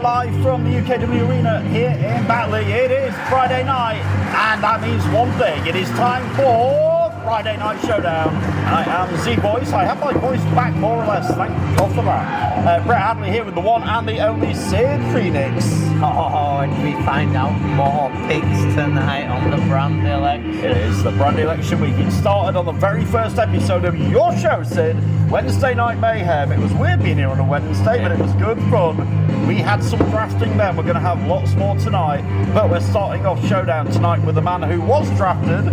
live from the UKW Arena here in Batley. It is Friday night, and that means one thing. It is time for Friday Night Showdown. I am Z-Voice. I have my voice back more or less. Thank God for that. Brett Hadley here with the one and the only Sid Phoenix. Oh, and we find out more picks tonight on the brand election. It is the brand election week. It started on the very first episode of your show, Sid, Wednesday Night Mayhem. It was weird being here on a Wednesday, but it was good fun. We had some drafting then. We're going to have lots more tonight, but we're starting off Showdown tonight with a man who was drafted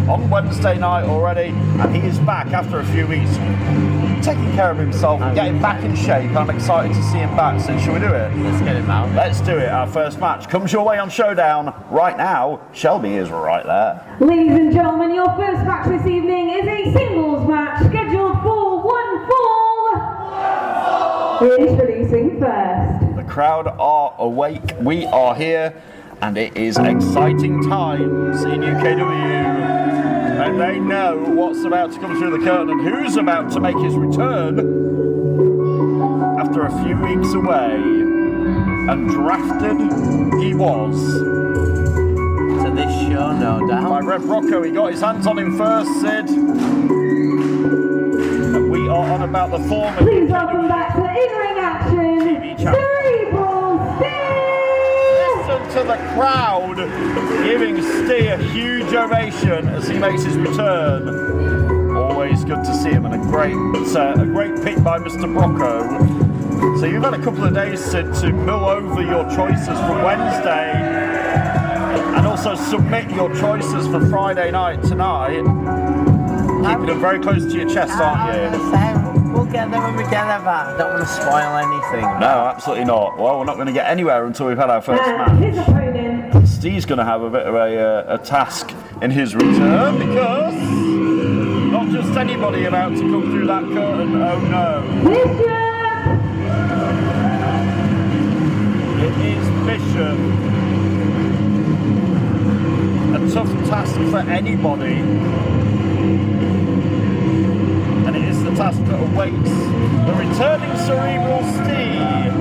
on Wednesday night already, and he is back after a few weeks taking care of himself and getting back in shape. I'm excited to see him back, so shall we do it? Let's get him out. Let's do it. Our first match comes your way on Showdown right now. Shelby is right there. Ladies and gentlemen, your first match this evening is a singles match scheduled for one fall. Introducing first. The crowd are awake. We are here, and it is exciting times in UKW. And they know what's about to come through the curtain and who's about to make his return after a few weeks away. And drafted he was. To this show, no doubt. By Red Rocco, he got his hands on him first, Sid. And we are on about the form. Please welcome back to in-ring action, Cerebral Steve! Listen to the crowd giving Steve a huge ovation as he makes his return. Always good to see him, and a great pick by Mr. Brocco. So you've had a couple of days, Sid, to mull over your choices for Wednesday and also submit your choices for Friday night tonight. Keeping them very close to your chest, aren't you? We'll get them when we get them back. I don't want to spoil anything. No, absolutely not. Well, we're not going to get anywhere until we've had our first His match. opponent. Steve's going to have a bit of a task in his return because not just anybody about to come through that curtain. Oh no. It is Bishop. A tough task for anybody. And it is the task that awaits the returning Cerebral Steve.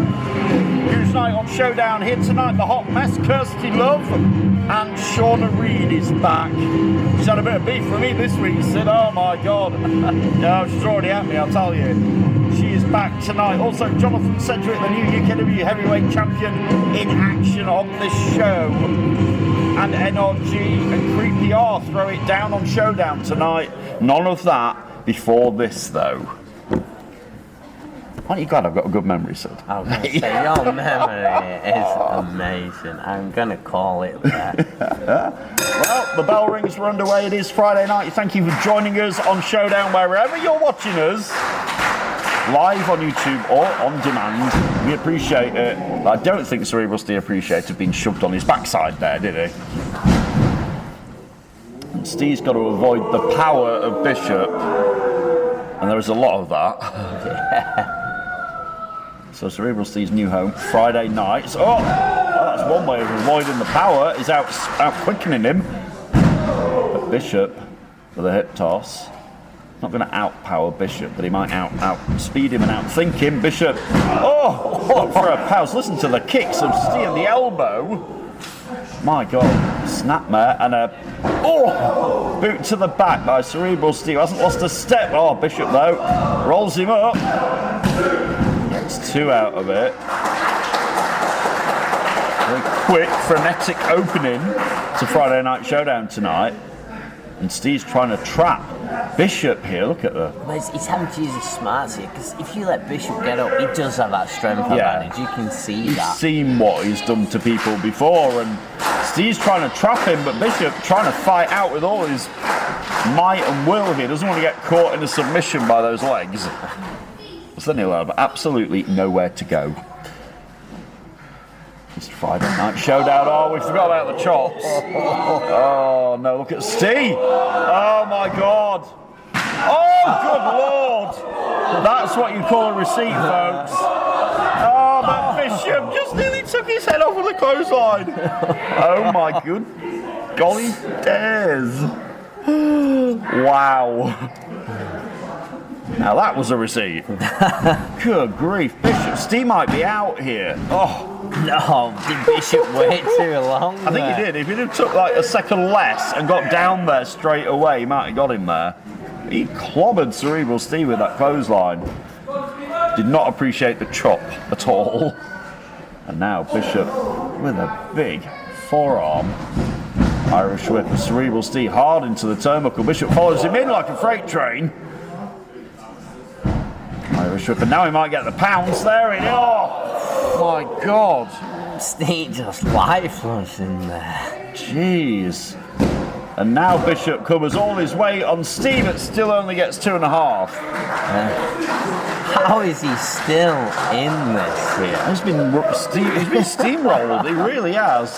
Who's tonight on Showdown here tonight, the hot mess, Kirsty Love, and Shauna Reed is back. She's had a bit of beef for me this week, Sid. Oh my God. No, she's already at me, I'll tell you. She is back tonight. Also, Jonathan Cedric, the new UKW heavyweight champion, in action on this show. And NRG and Creepy R throw it down on Showdown tonight. None of that before this, though. Aren't you glad I've got a good memory, Sid? I was going to say, your memory is amazing. I'm going to call it there. Well, the bell rings, we're underway. It is Friday night. Thank you for joining us on Showdown, wherever you're watching us. Live on YouTube or on demand. We appreciate it. I don't think Cerebral Steve appreciated being shoved on his backside there, did he? And Steve's got to avoid the power of Bishop. And there is a lot of that. Yeah. So Cerebral Steve's new home, Friday nights. Oh, well, that's one way of avoiding the power, is out quickening him. But Bishop with a hip toss. Not going to outpower Bishop, but he might outspeed him and outthink him. Bishop, look for a pause. Listen to the kicks of Steve and the elbow. My God, snapmare and a boot to the back by Cerebral Steve. Hasn't lost a step. Oh, Bishop though rolls him up. Gets two out of it. Very quick, frenetic opening to Friday Night Showdown tonight. And Steve's trying to trap Bishop here. Look at the. Well, he's having to use his smarts here because if you let Bishop get up, he does have that strength advantage. You can see He's that. seen what he's done to people before, and Steve's trying to trap him, but Bishop trying to fight out with all his might and will here. Doesn't want to get caught in a submission by those legs. So then he'll have absolutely nowhere to go. It's Friday Night Showdown. Oh, we forgot about the chops. Oh no, look at Steve. Oh my God. Oh, good Lord. That's what you call a receipt, folks. Oh, but Bishop just nearly took his head off with a clothesline. Oh my good golly dares. Wow. Now that was a receipt. Good grief, Bishop. Steve might be out here. Oh. No, did Bishop wait too long? I think he did. If he'd have took like a second less and got down there straight away, he might have got him there. He clobbered Cerebral Steve with that clothesline. Did not appreciate the chop at all. And now Bishop with a big forearm. Irish whip of Cerebral Steve hard into the turnbuckle. Bishop follows him in like a freight train. Irish whip, and now he might get the pounce there. Oh my God. Steve just lifeless in there. Jeez. And now Bishop covers all his weight on Steve. It still only gets 2.5. How is he still in this here? He's been steamrolled. He really has.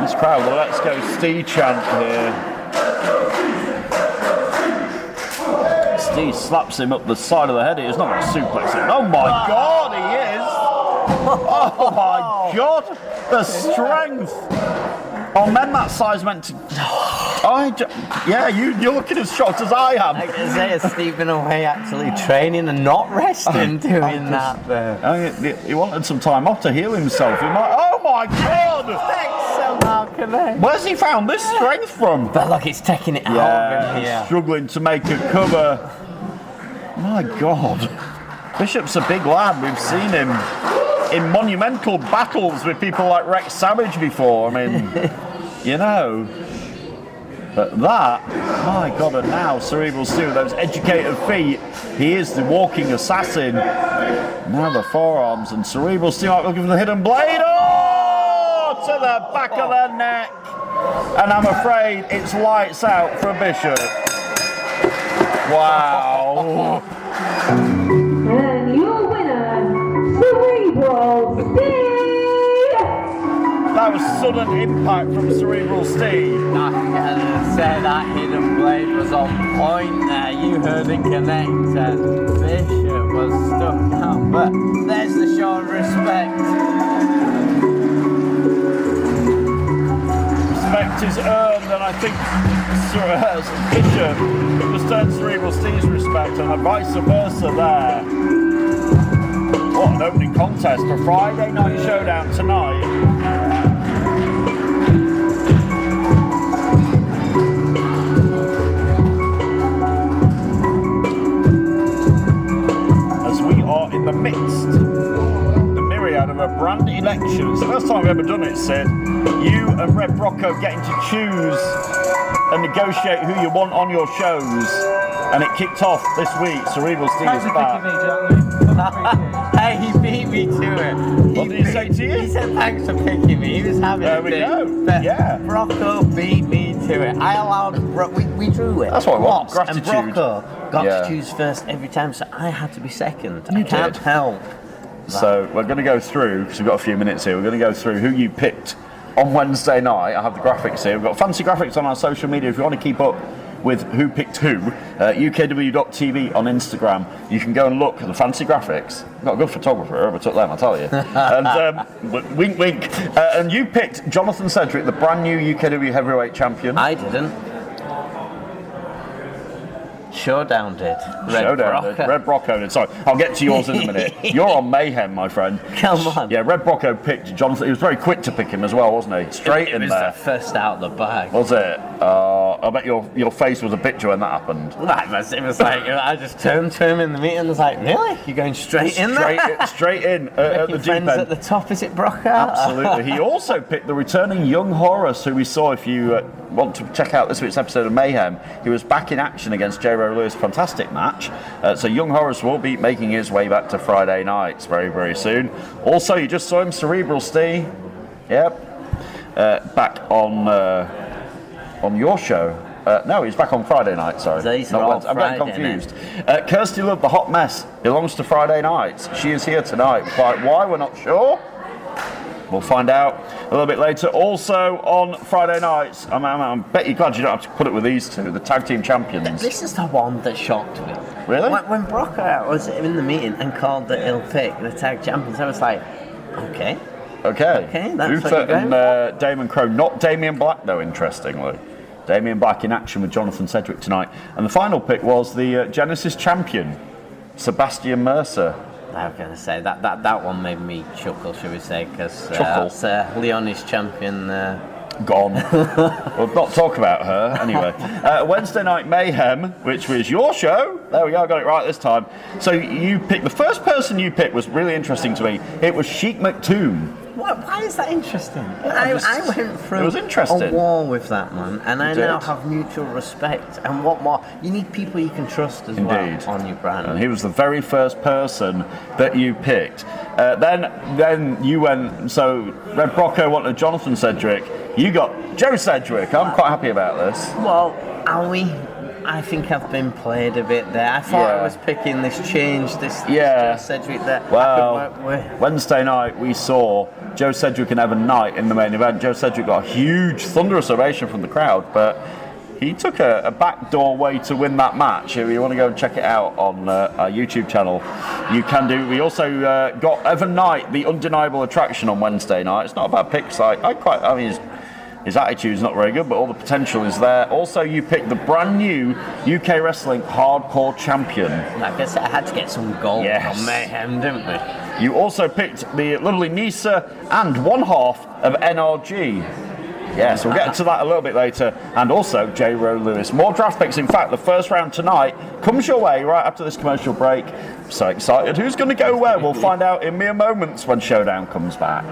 This crowd, the Let's Go Steve chant here. Steve slaps him up the side of the head. He's not going to suplex him. Oh my God, he is! Oh my God, the strength! Oh, men that size meant to. Yeah, you're looking as shocked as I am. I can say, has Steve been away actually training and not resting doing that there? He wanted some time off to heal himself. He might. Oh my God! Where's he found this strength from? But look, it's taking it out of him here. Struggling to make a cover. My God. Bishop's a big lad. We've seen him in monumental battles with people like Rex Savage before. I mean, you know. But that, my God, and now Cerebral Steve with those educated feet. He is the walking assassin. Now the forearms, and Cerebral Steve looking for the hidden blade. Oh, to the back of the neck. And I'm afraid it's lights out for Bishop. Wow. And your winner, Cerebral Steve! That was sudden impact from Cerebral Steve. I said that hidden blade was on point there. You heard it connect, and Bishop was stuck out. But there's the show of respect. Respect is earned, and I think Bishop understands Cerebral Steve's respect, and vice versa there. What an opening contest for Friday Night Showdown tonight. As we are in the midst, the myriad of a brand election. It's the first time we've ever done it, Sid. You and Red Brocco getting to choose and negotiate who you want on your shows. And it kicked off this week. Cerebral Steve is back. Hey, he beat me to it. What did he say to you? He said thanks for picking me. He was having There a we bit. go. But Yeah. Brocco beat me to it. I allowed we drew it. That's what I want, And gratitude. Brocco got Yeah. to choose first every time, so I had to be second. You I can't did. help. So we're going to go through, because we've got a few minutes here, we're going to go through who you picked on Wednesday night. I have the graphics here. We've got fancy graphics on our social media if you want to keep up with who picked who. UKW.TV on Instagram. You can go and look at the fancy graphics. Not a good photographer, whoever took them, I tell you. And wink, wink. And you picked Jonathan Cedric, the brand new UKW heavyweight champion. I didn't. Showdown did. Red Brocco did. Sorry, I'll get to yours in a minute. You're on Mayhem, my friend. Come on. Yeah, Red Brocco picked Jonathan. He was very quick to pick him as well, wasn't he? Straight in It was there. the first out of the bag. Was it? I bet your face was a picture when that happened. It was like, I just turned to him in the meeting and was like, really? You're going straight in there? Straight in at the deep friends end. at the top, is it Brocco? Absolutely. He also picked the returning young Horus, who we saw, if you want to check out this week's episode of Mayhem. He was back in action against J. Rowe Lewis. Fantastic match. So young Horus will be making his way back to Friday nights very, very soon. Also, you just saw him, Cerebral Steve. Yep. Back on your show. No, he's back on Friday night, sorry. These Not are all Wednesday. I'm getting Friday confused. Kirsty Love, the hot mess, belongs to Friday nights. She is here tonight. Like, why? We're not sure. We'll find out a little bit later. Also on Friday nights, I bet you're glad you don't have to put it with these two, the tag team champions. This is the one that shocked me. Really? When Brocco was in the meeting and called that he'll pick the tag champions, I was like, okay. Okay, that's what Uther you're going and Damon Crow. Not Damien Black, though, interestingly. Damien back in action with Jonathan Cedric tonight. And the final pick was the Genesis champion, Sebastian Mercer. I was going to say that one made me chuckle, should we say, because Leonie's champion. Gone. We'll not talk about her anyway. Wednesday Night Mayhem, which was your show. There we go, I got it right this time. So you picked, the first person you picked was really interesting to me. It was Sheik McToomb. Why is that interesting? I went through it was interesting. a war with that man, and I did. now have mutual respect. And what more? You need people you can trust as well on your brand. And he was the very first person that you picked. Then you went, so Red Brocco wanted Jonathan Cedric. You got Joe Cedric. I'm quite happy about this. Well, are we? I think I've been played a bit there. I thought I was picking this Joe Cedric there. Well, Wednesday night we saw Joe Cedric and Evan Knight in the main event. Joe Cedric got a huge thunderous ovation from the crowd, but he took a backdoor way to win that match. If you want to go and check it out on our YouTube channel, you can do. We also got Evan Knight, the undeniable attraction on Wednesday night. It's not a bad pick, so I mean, his attitude's not very good, but all the potential is there. Also, you picked the brand new UK Wrestling Hardcore Champion. Like I said, I had to get some gold on Mayhem, didn't we? You also picked the lovely Nisa and one half of NRG. Yes, we'll get to that a little bit later. And also J. Rowe Lewis. More draft picks. In fact, the first round tonight comes your way right after this commercial break. So excited. Who's going to go where? We'll find out in mere moments when Showdown comes back.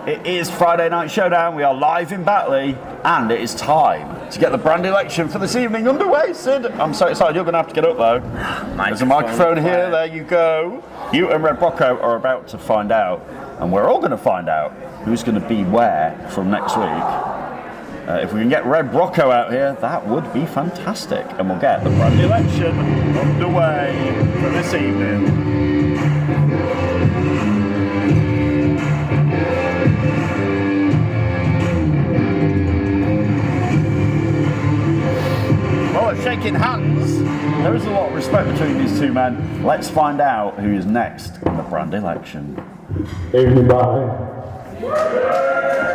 It is Friday Night Showdown. We are live in Batley, and it is time to get the brand election for this evening underway. Sid, I'm so excited. You're going to have to get up though. There's a microphone here. There you go. You and Red Brocco are about to find out, and we're all going to find out who's going to be where from next week. If we can get Red Brocco out here, that would be fantastic, and we'll get the brand election underway for this evening. Shaking hands. There is a lot of respect between these two men. Let's find out who is next in the brand election. Evening, Barry.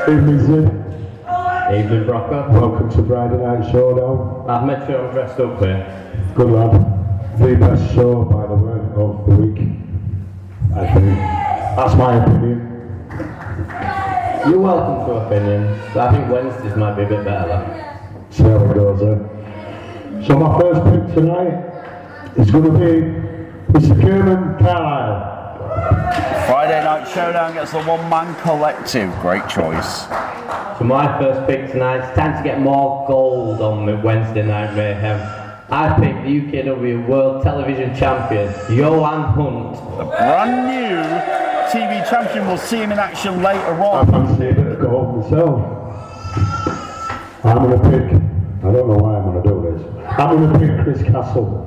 Evening, Zin. Evening, Brocco. Welcome to Friday Night Showdown. I've made sure I'm dressed up here. Good lad. The best show, by the way, of the week. I think. That's my opinion. You're welcome to opinions. I think Wednesdays might be a bit better though. See how it goes, eh? So my first pick tonight is going to be Mr. Kiernan Carlisle. Friday Night Showdown gets the one-man collective. Great choice. So my first pick tonight, it's time to get more gold on the Wednesday Night Mayhem. I picked the UKW World Television Champion, Johan Hunt. The brand new TV champion. We'll see him in action later I on. fancy a bit of gold myself. I'm going to pick, I don't know why I'm going to do this. I'm going to pick Chris Castle.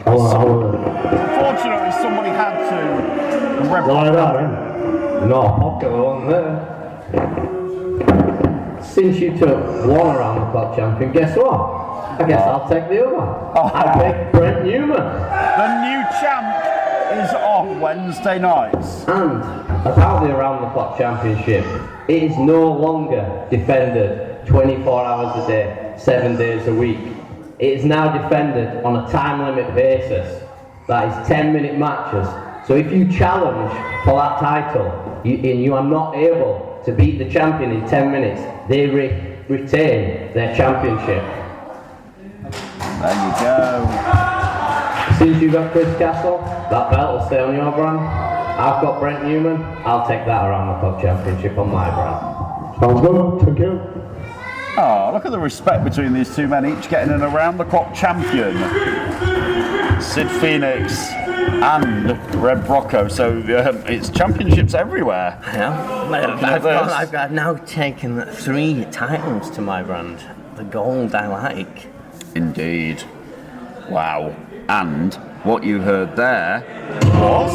Fortunately, somebody had to. Like that, eh? Not a popular one there. Since you took one around the clock champion, guess what? I guess I'll take the other. I picked Brent Newman. The new champ is on Wednesday nights. And about the around the clock championship, it is no longer defended 24 hours a day, 7 days a week. It is now defended on a time limit basis. That is 10-minute matches. So if you challenge for that title and you are not able to beat the champion in 10 minutes, they retain their championship. There you go. Since you got Chris Castle, that belt will stay on your brand. I've got Brent Newman, I'll take that around the clock championship on my brand. Sounds good, thank you. Oh, look at the respect between these two men, each getting an around-the-clock champion. Sid Phoenix and Red Brocco. So it's championships everywhere. Yeah, I've now taken 3 titles to my brand. The gold I like. Indeed. Wow. And what you heard there was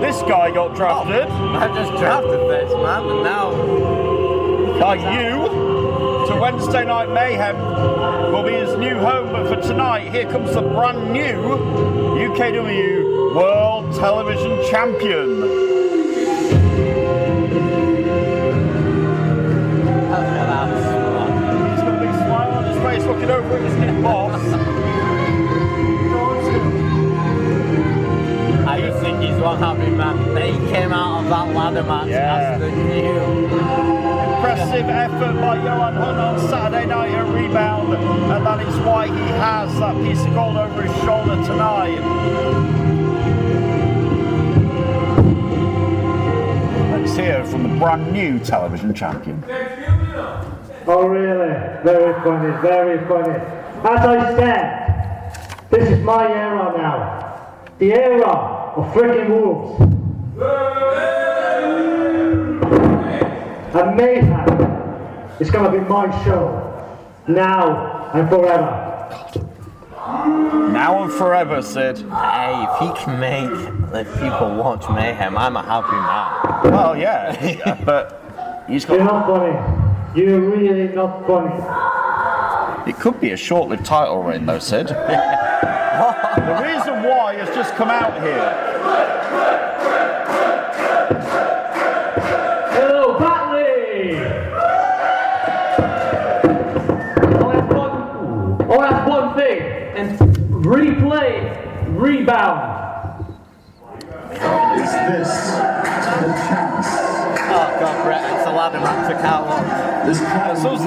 this guy got drafted. I just drafted this man, and now By you to Wednesday Night Mayhem will be his new home, but for tonight, here comes the brand new UKW World Television Champion. that's He's looking over at his new boss. I just think he's one happy man. He came out of that ladder match as the new. Impressive effort by Johan Hunt on Saturday night at Rebound, and that is why he has that piece of gold over his shoulder tonight. Let's hear from the brand new television champion. Oh really? Very funny, very funny. As I said, this is my era now. The era of freaking wolves. And mayhem is going to be my show. Now and forever. Now and forever, Sid. Hey, if he can make the people watch mayhem, I'm a happy man. Well, yeah, but he's got. You're not funny. You're really not funny. It could be a short-lived title reign, though, Sid. The reason why has just come out here. Hello, Batley! I'll ask one thing, and replay, rebound. Is this the chance? Oh god, Brett, it's a ladder match, I can't watch. This crowd So you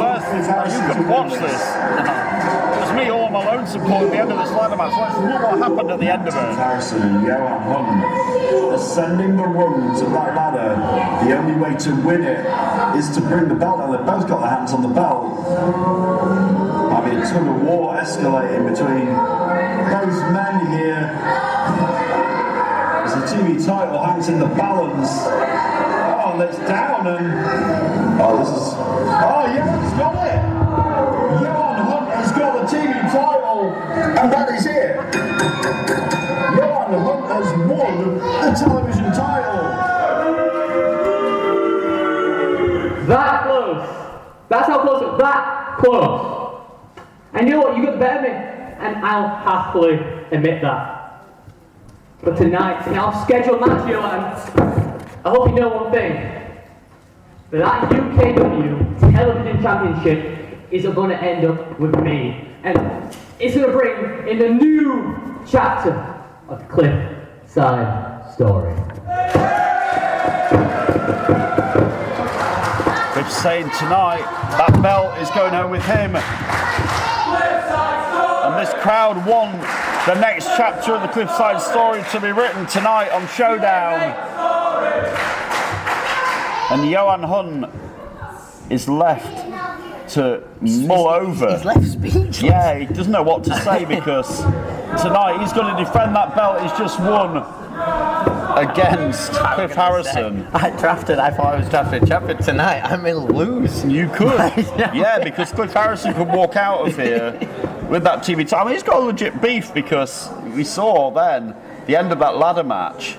can watch this. It was me all alone supporting the end of this ladder match. Let's look what happened at the end of it. Harrison and Johan Hunt ascending the rungs of that ladder. The only way to win it is to bring the belt down. They've both got their hands on the belt. I mean, a tug of war escalating between those men here. As the TV title hangs in the balance. Oh, and it's down and... Oh, this is... Oh, Johan's got it! Johan Hunt has got the TV title, and that is it! Johan Hunt has won the television title! That close. That's how close it was. That close. And you know what? You got the better of me. And I'll happily admit that. But tonight, in our scheduled match, you know, and I hope you know one thing. That UKW Television Championship is going to end up with me. And it's going to bring in a new chapter of the Cliffside story. Cliff's saying tonight that belt is going home with him. And this crowd want the next chapter of the Cliffside story to be written tonight on Showdown. And Johan Hunt is left to mull over. He's left speechless. Yeah, he doesn't know what to say because tonight he's going to defend that belt he's just won against Cliff Harrison. I thought I was drafted champion tonight. I may lose. You could. Yeah, because Cliff Harrison could walk out of here with that TV title. I mean, he's got a legit beef because we saw then the end of that ladder match.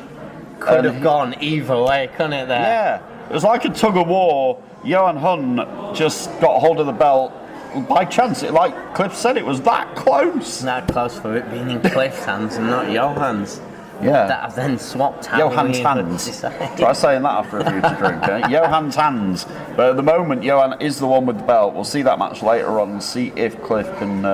Could have gone either way, couldn't it there? Yeah, it was like a tug of war. Johan Hunt just got hold of the belt by chance. It, like Cliff said, it was that close. It's not close for it being in Cliff's hands and not Johan's. Yeah. That have then swapped hands. Johan's hands. Try saying that after a future drink, eh? Johan's hands. But at the moment, Johan is the one with the belt. We'll see that match later on and see if Cliff can...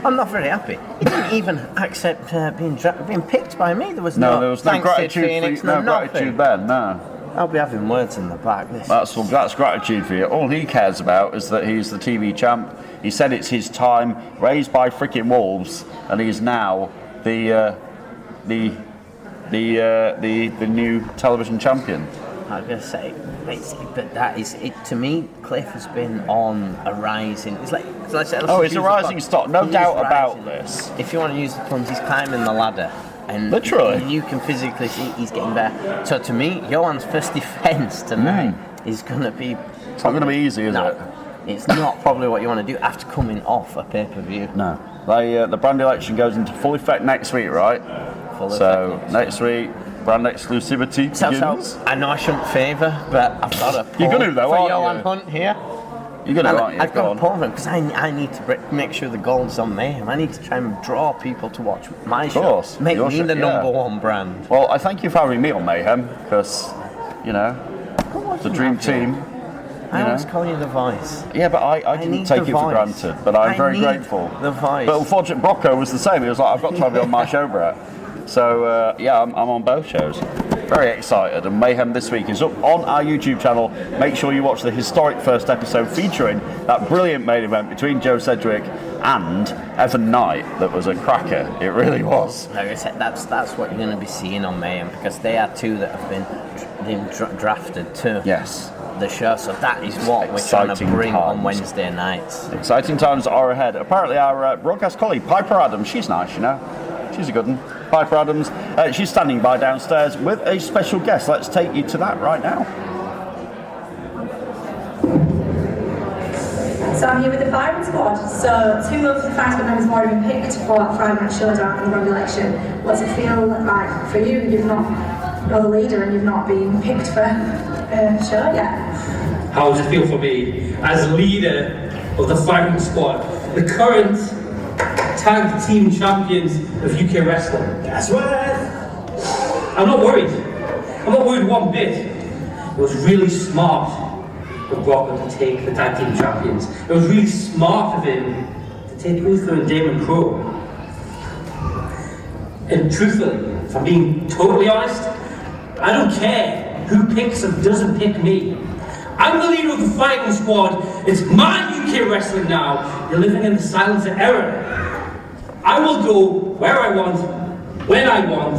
I'm not very happy. He didn't even accept being picked by me. There was no gratitude Phoenix, for you. No gratitude then, no. I'll be having words in the back. That's gratitude for you. All he cares about is that he's the TV champ. He said it's his time, raised by freaking wolves, and he's now the new television champion. I was going to say, but that is it. To me, Cliff has been on a rising. It's like it's a rising stock, no doubt about this. If you want to use the terms, he's climbing the ladder, and literally, you can physically see he's getting better. So to me, Johan's first defence tonight is going to be. It's not going to be easy, is it? It's not probably what you want to do after coming off a pay-per-view. No, the brand election goes into full effect next week, right? Next week. Brand exclusivity begins. So, I know I shouldn't favour, but I've got a pull. You're going to though, for aren't Johan you? Hunt here. You're going to, aren't you? I've got a pull for him because I need to make sure the gold's on Mayhem. I need to try and draw people to watch my show. Make me the number one brand. Well, I thank you for having me on Mayhem because, you know, the dream team. I always call you the voice. Yeah, but I didn't need take the it for voice. granted. But I'm very need grateful. The voice. But unfortunately, Brocco was the same. He was like, I've got to have you on my show, Brett. So, yeah, I'm on both shows. Very excited. And Mayhem this week is up on our YouTube channel. Make sure you watch the historic first episode featuring that brilliant main event between Joe Cedric and Evan Knight. That was a cracker. It really was. Like I said, that's what you're going to be seeing on Mayhem, because they are two that have been drafted to the show. So that is what we're trying to bring on Wednesday nights. Exciting times are ahead. Apparently our broadcast colleague, Piper Adams, she's nice, you know. She's a good one. Piper Adams. She's standing by downstairs with a special guest. Let's take you to that right now. So I'm here with the firing squad. So 2 of the firing squad members have already been picked for that Friday night showdown in the Royal election. What's it feel like for you? You're the leader and you've not been picked for a show yet. How does it feel for me as leader of the firing squad, the current tag team champions of UK wrestling? Guess what? I'm not worried. I'm not worried one bit. It was really smart of Brocco to take the tag team champions. It was really smart of him to take Luther and Damon Crow. And truthfully, if I'm being totally honest, I don't care who picks or doesn't pick me. I'm the leader of the fighting squad. It's my UK wrestling now. You're living in the silence of error. I will go where I want, when I want.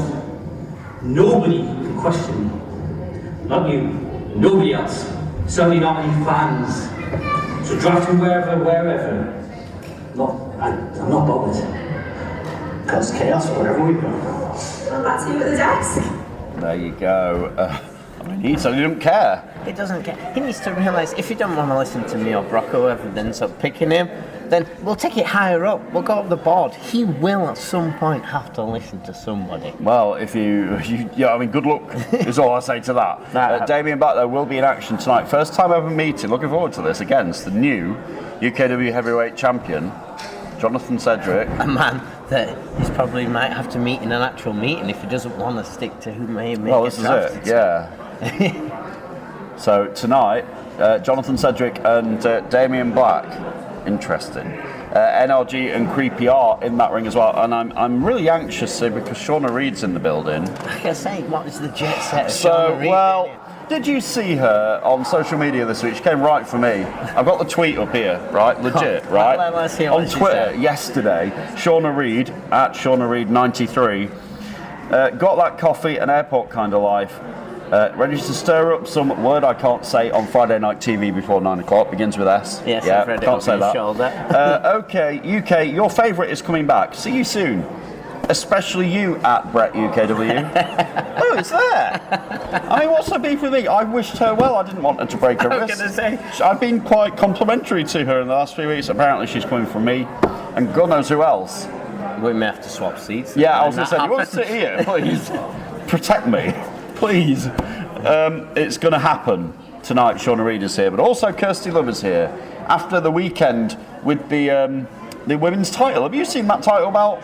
Nobody can question me. Not you, nobody else. Certainly not any fans. So draft me wherever. I'm not bothered. Cause chaos wherever we go. Well, that's you at the desk. There you go. He said he didn't care. He doesn't care. He needs to realise if you don't want to listen to me or Brocco, whoever ends up picking him, then we'll take it higher up. We'll go up the board. He will at some point have to listen to somebody. Well, if you I mean, good luck is all I say to that. Damien back there will be in action tonight. First time ever meeting. Looking forward to this against the new UKW heavyweight champion, Jonathan Cedric. A man that he probably might have to meet in an actual meeting if he doesn't want to stick to who may make this is it. Yeah. So tonight, Jonathan Cedric and Damien Black. Interesting. NRG and Creepy are in that ring as well, and I'm really anxious because Shauna Reed's in the building. Like I say, what is the jet set of So, Shauna Reed? well, did you see her on social media this week? She came right for me. I've got the tweet up here, right? Legit, right? Let's hear on what she Twitter said. yesterday, Shauna Reed, at Shauna Reed 93, got that coffee and airport kind of life. Ready to stir up some word I can't say on Friday night TV before 9 o'clock. Begins with S. Yes, yeah, I've read it can't over say your that. shoulder. Okay, UK, your favourite is coming back. See you soon. Especially you at Brett UKW. Oh, it's there. I mean, what's the beef with me? I wished her well. I didn't want her to break her wrist. I was going to say. I've been quite complimentary to her in the last 3 weeks. Apparently, she's coming from me, and God knows who else. We may have to swap seats. Yeah, I was going to say, you want to sit here, please? Protect me, please. It's going to happen tonight. Shauna Reed is here, but also Kirsty Lover's here after the weekend with the women's title. Have you seen that title belt?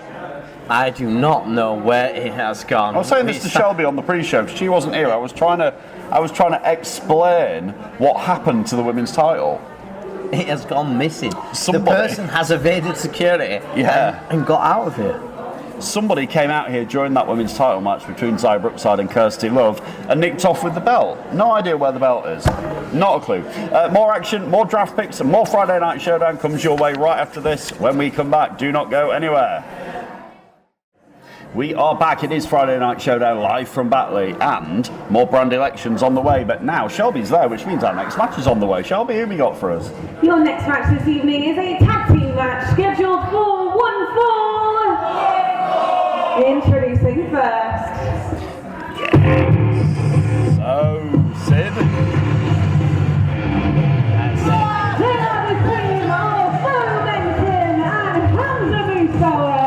I do not know where it has gone. I was saying this to Shelby on the pre-show because she wasn't here. I was trying to explain what happened to the women's title. It has gone missing. Somebody. The person has evaded security and got out of here. Somebody came out here during that women's title match between Zaya Brookside and Kirsty Love and nicked off with the belt. No idea where the belt is. Not a clue. More action, more draft picks, and more Friday Night Showdown comes your way right after this. When we come back, do not go anywhere. We are back. It is Friday Night Showdown live from Batley, and more brand elections on the way. But now Shelby's there, which means our next match is on the way. Shelby, who have we got for us? Your next match this evening is a tag team match scheduled for one fall. Introducing first. So, Sid. They are the team of Momentum and Hamza Musawa,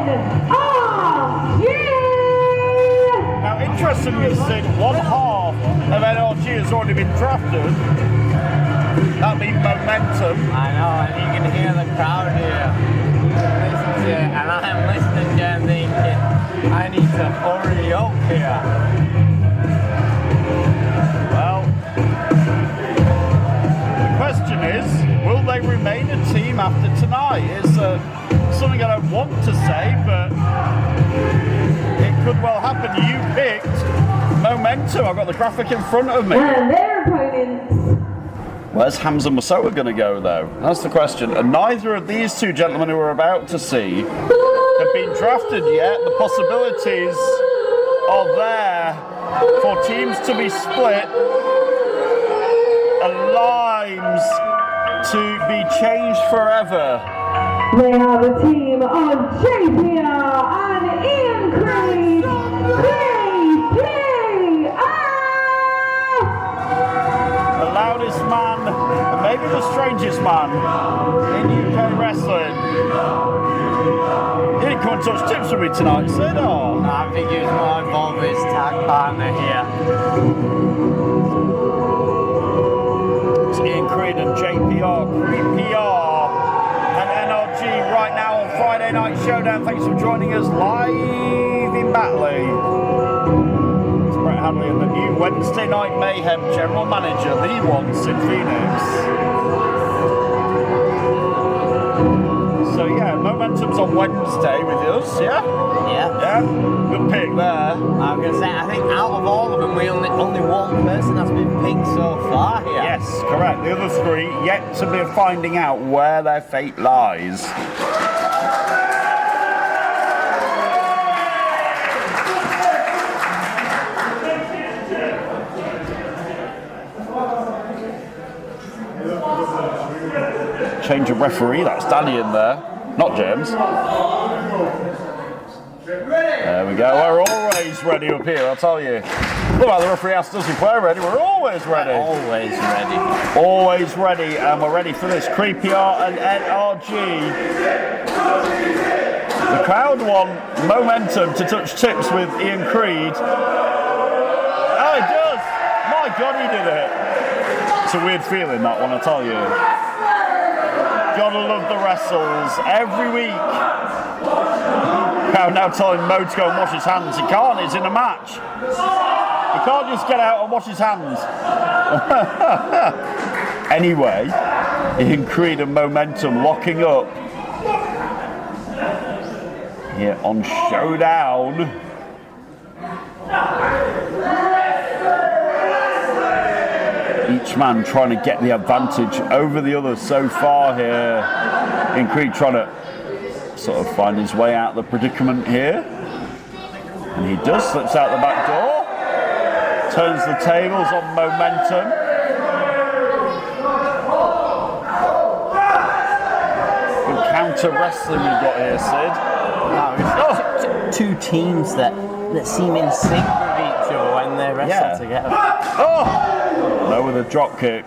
NRG. Now, interestingly, Sid, one half of NRG has already been drafted. That means Momentum. I know, and you can hear the crowd here. Listen to it, and I'm listening to it thinking, I need to hurry up here. Well, tonight. It's something I don't want to say, but it could well happen. You picked Momentum. I've got the graphic in front of me. And their opponents. Where's Hamza Moussaoui going to go, though? That's the question. And neither of these two gentlemen who we're about to see have been drafted yet. The possibilities are there for teams to be split and lives to be changed forever. They are the team of JPR and Ian Creed. The loudest man, and maybe the strangest man in UK wrestling. He didn't come and touch tips with me tonight, Sid, or? I think he was more involved with his tag partner here. It's Ian Creed and JPR, PR, and NRG right now on Friday Night Showdown. Thanks for joining us live in Batley. It's Brett Hadley and the new Wednesday Night Mayhem General Manager, the one, Sid Phoenix. So yeah, Momentum's on Wednesday with us, yeah? Yeah, good pick there. I'm going to say, I think out of all of them, only one person has been picked so far here. Yes, correct. The other three yet to be finding out where their fate lies. Change of referee, that's Danny in there, not James. There we go, we're always ready up here, I'll tell you. Look like the referee asked us if we're ready, we're always ready. Always ready. Always ready, and we're ready for this. Creepy R and NRG. The crowd want Momentum to touch tips with Ian Creed. Oh, he does! My God, he did it. It's a weird feeling, that one, I tell you. Gotta love the wrestles every week. Crowd now telling Mo to go and wash his hands. He can't, he's in a match. He can't just get out and wash his hands. Anyway, Ian Creed and Momentum locking up here on Showdown. Each man trying to get the advantage over the other so far here. Ian Creed trying to sort of find his way out of the predicament here. And he does, slips out the back door. Turns the tables on Momentum. Good counter wrestling we've got here, Sid. Two teams that seem in sync with each other when they wrestle together. Oh! No, with a drop kick.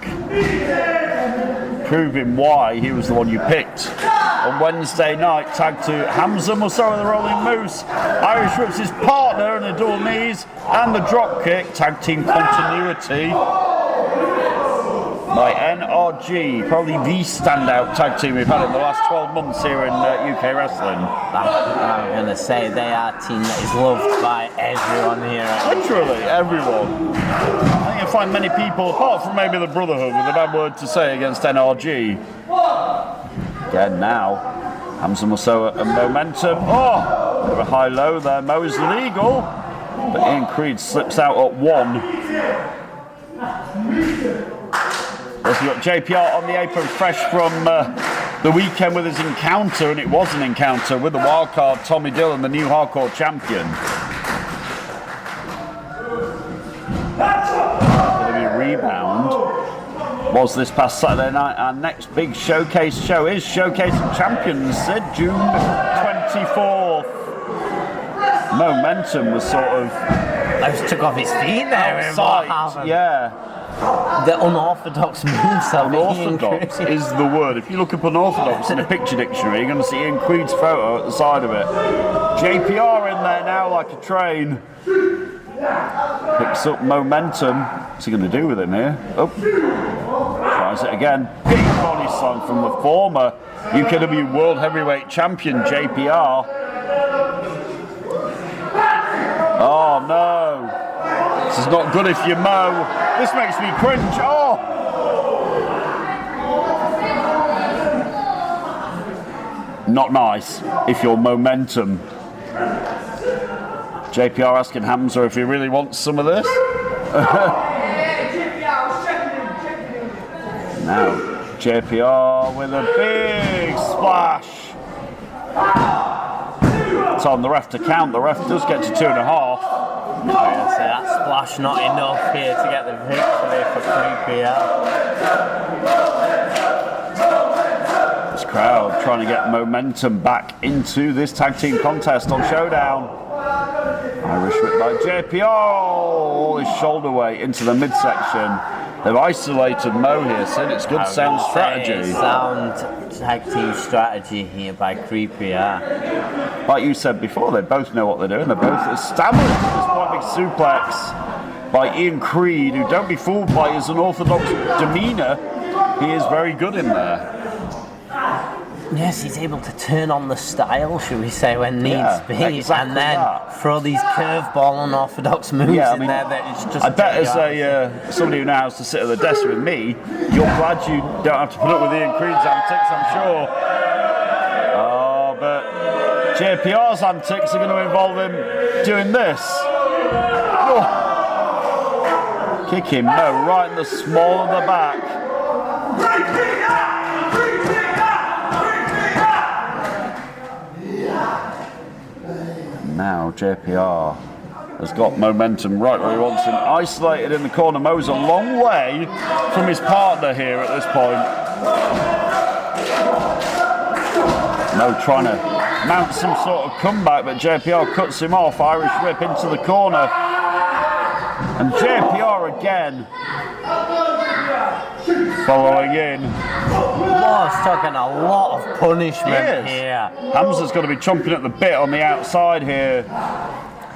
Proving why he was the one you picked. On Wednesday night, tag to Hamza Moussaoui, the Rolling Moose. Irish Whips his partner in the dual knees and the drop kick. Tag team continuity by NRG. Probably the standout tag team we've had in the last 12 months here in UK wrestling. I'm going to say they are a team that is loved by everyone here. Literally everyone. I think you'll find many people, apart from maybe the Brotherhood, with a bad word to say against NRG. Again now, Hamza Moussaoui and Momentum. Oh, bit of a high-low there. Mo is legal, but Ian Creed slips out at one. Also got JPR on the apron, fresh from the weekend with his encounter, and it was an encounter with the wildcard Tommy Dillon, the new hardcore champion. Going to be a rebound. Was this past Saturday night. Our next big showcase show is Showcasing Champions, Sid, June 24th. Momentum was sort of... I just took off his feet there. Outside, yeah. The unorthodox moves. Unorthodox is the word. If you look up unorthodox in a picture dictionary, you're going to see Ian Creed's photo at the side of it. JPR in there now like a train. Picks up Momentum. What's he going to do with him here? Oh. Tries it again. Big body slam from the former UKW World Heavyweight Champion JPR. Oh no. This is not good if you're Mo. This makes me cringe. Oh! not nice if you're momentum. JPR asking Hamza if he really wants some of this. Now, JPR with a big splash. It's on the ref to count. The ref does get to 2.5. I'm going to say that splash not enough here to get the victory for Creepy. This crowd trying to get momentum back into this tag team contest on Showdown. Irish whip by JPR, all his shoulder weight into the midsection. They've isolated Mo here, Sid. It's good sound strategy. Sound tag team strategy here by Creepy. Like you said before, they both know what they're doing. They're both established at this point. Big suplex by Ian Creed, who, don't be fooled by his unorthodox demeanour. He is very good in there. Yes, he's able to turn on the style, should we say, when needs be, exactly and then throw these curveball unorthodox moves in there that it's just. I bet as somebody who knows how to sit at the desk with me, you're glad you don't have to put up with Ian Creed's antics, I'm sure. Oh, but JPR's antics are going to involve him doing this. Oh. Kick him, no, right in the small of the back. Now JPR has got momentum right where he wants him. Isolated in the corner. Mo's a long way from his partner here at this point. Mo trying to mount some sort of comeback, but JPR cuts him off. Irish whip into the corner. And JPR again following in. Mo's taking a lot of punishment here. Hamza's got to be chomping at the bit on the outside here.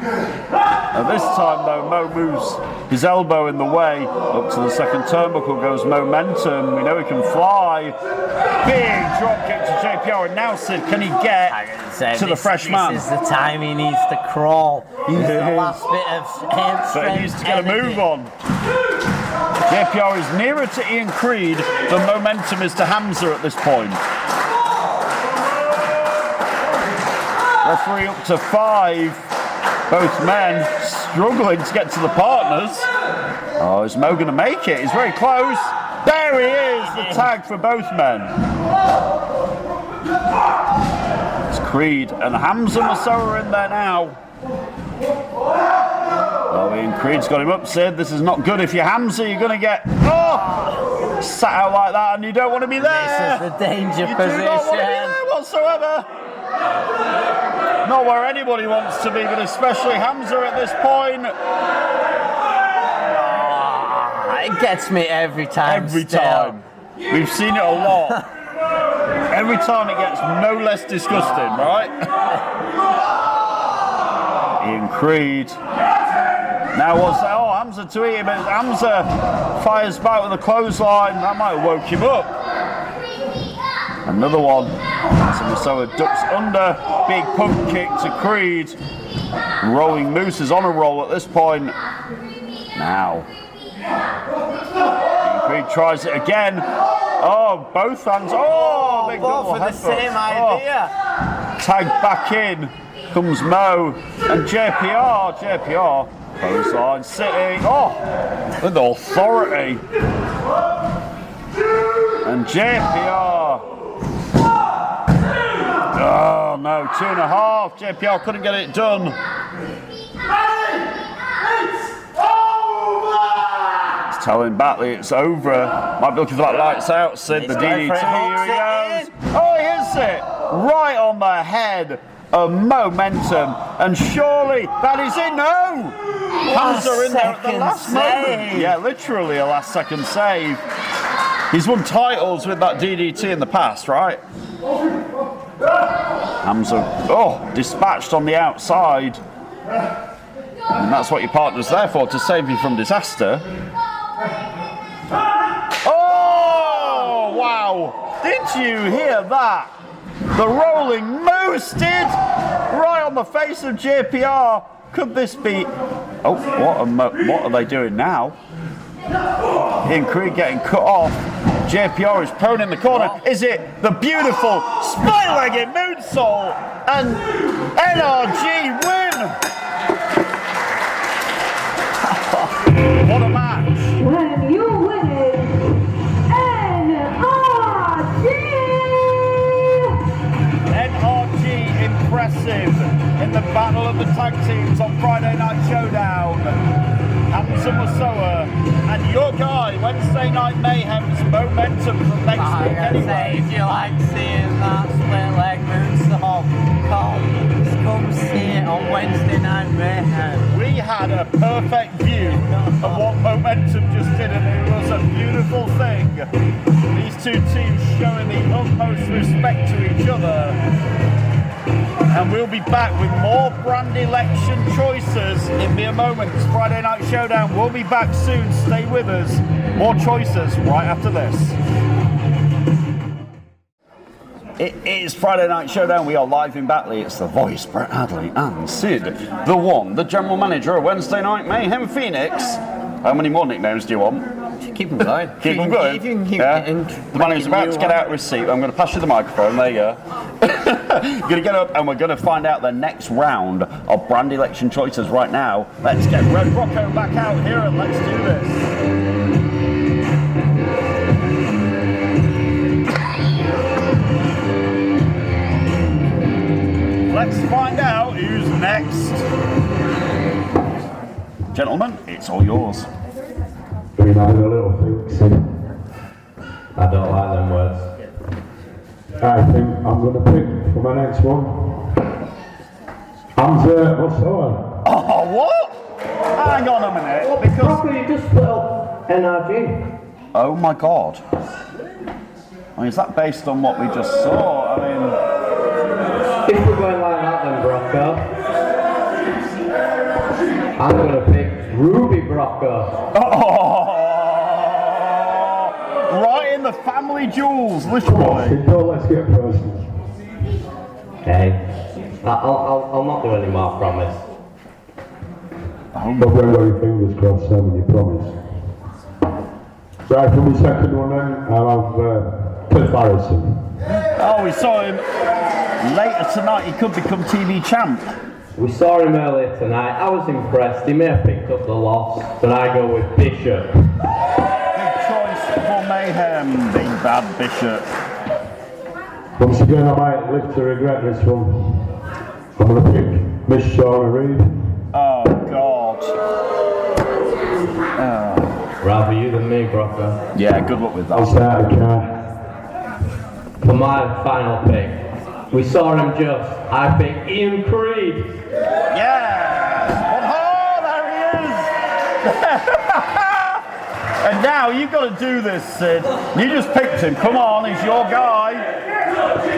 And this time though, Mo moves his elbow in the way. Up to the second turnbuckle goes momentum. We know he can fly. Big drop kick to JPR. And now Sid, can he get to the fresh man? This is the time he needs to crawl. Use the last bit of strength. But he needs to get a move on. JPR is nearer to Ian Creed than momentum is to Hamza at this point. Referee up to 5. Both men struggling to get to the partners. Oh, is Mo going to make it? He's very close. There he is, the tag for both men. It's Creed and Hamza Masoa in there now. Oh, Ian Creed's got him up, Sid. This is not good. If you're Hamza, you're going to get sat out like that, and you don't want to be there. This is the danger position. You do not want to be there whatsoever. Not where anybody wants to be, but especially Hamza at this point. It gets me every time. Every time. We've seen it a lot. Every time it gets no less disgusting, right? Ian Creed. Now what's that? Oh, Hamza to eat him. Hamza fires back with a clothesline. That might have woke him up. Another one. So ducks under. Big pump kick to Creed. Rolling Moose is on a roll at this point. Now. Ian Creed tries it again. Oh, both hands. Oh, big double for the same idea. Tag back in. Comes Mo and JPR. Clothesline sitting. Oh, with authority. And JPR. Oh no, 2.5. JPR couldn't get it done. He's telling Batley it's over. Might be looking for that lights out, Sid. The DDT. Here he goes. Oh, he hits it right on the head of momentum. And surely that is it. No! Hands are in there at the last moment. Yeah, literally a last second save. He's won titles with that DDT in the past, right? Hamza, dispatched on the outside. And that's what your partner's there for, to save you from disaster. Oh, wow. Did you hear that? The rolling moose did. Right on the face of JPR. Could this be... Oh, what are they doing now? Ian Creed getting cut off. JPR is prone in the corner. Is it the beautiful split-legged moonsault? And NRG win! What a match! When you're winning, NRG impressive in the battle of the tag teams on Friday Night Showdown. Handsome Wasoa and your guy, Wednesday Night Mayhem's momentum from next week anyway. If you like seeing that split leg moonsault, come see it on Wednesday Night Mayhem. We had a perfect view of what momentum just did, and it was a beautiful thing. These two teams showing the utmost respect to each other. And we'll be back with more brand election choices in mere moments. Friday Night Showdown, we'll be back soon. Stay with us. More choices right after this. It is Friday Night Showdown. We are live in Batley. It's the voice, Brett Hadley, and Sid, the one, the general manager of Wednesday Night Mayhem Phoenix. How many more nicknames do you want? Keep them going. Keep them going. The man who's about to get out of his seat. I'm going to pass you the microphone. There you go. You're going to get up and we're going to find out the next round of brand election choices right now. Let's get Red Rocco back out here and let's do this. Let's find out who's next. Gentlemen, it's all yours. Been having a little think, Sid. I don't like them words. I think I'm going to pick for my next one. Wasoa. Oh, what? Hang on a minute. Well, because you just split up NRG. Oh my God. I mean, is that based on what we just saw? I mean, if we're going like that, then Brocco. I'm going to pick Ruby Brocco. oh, right in the family jewels, literally. Don't let's get personal. Okay. I'll not do any more promise. But we've got your fingers crossed, Sam, and you promise. Right, for my second one then, I'll have Cliff Harrison. Oh, we saw him later tonight. He could become TV champ. We saw him earlier tonight. I was impressed. He may have picked up the loss, but I go with Bishop. Big choice for Mayhem. Big bad Bishop. Once again, I might live to regret this one. I'm going to pick Miss Shauna Reed. Oh, God. Rather you than me, Brocco. Yeah, good luck with I'll that. stay out of the car. For my final pick, we saw him just. I pick Ian Creed. Yeah! Oh, there he is! And now you've got to do this, Sid. You just picked him. Come on, he's your guy.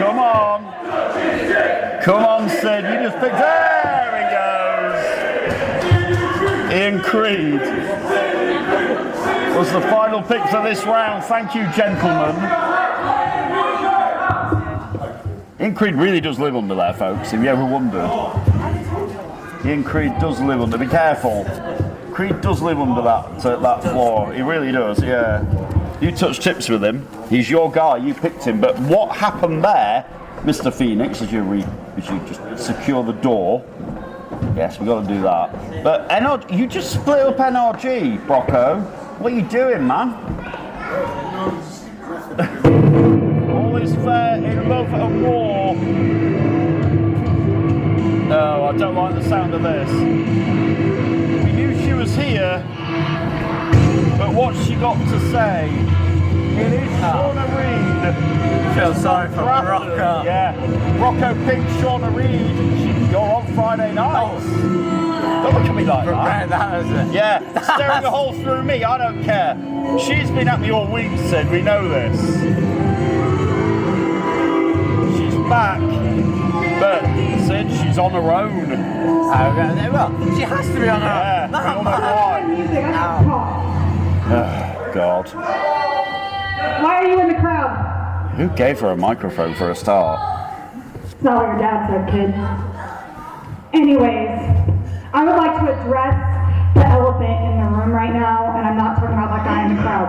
Come on. Come on, Sid. You just picked. There he goes. Ian Creed was the final pick for this round. Thank you, gentlemen. Ian Creed really does live under there, folks, if you ever wondered. Ian Creed does live under, be careful. Creed does live under that floor, he really does, yeah. You touched tips with him, he's your guy, you picked him, but what happened there, Mr. Phoenix, as you just secure the door, yes, we've got to do that. But NRG, you just split up NRG, Brocco. What are you doing, man? All is fair in love and war. Oh, I don't like the sound of this. We knew she was here, but what's she got to say? It is Shauna Reed. Feel sorry for Brocco. Yeah, Brocco picked Shauna Reed. You're on Friday nights. Don't look at me like that. Yeah, staring a hole through me, I don't care. She's been at me all week, Sid, we know this. She's back, but Sid, she's on her own. Well, she has to be on her own. Yeah, we all know why. Oh, God. Why are you in the crowd? Who gave her a microphone for a start? It's not what your dad said, kid. Anyways, I would like to address the elephant in the room right now, and I'm not talking about that guy in the crowd.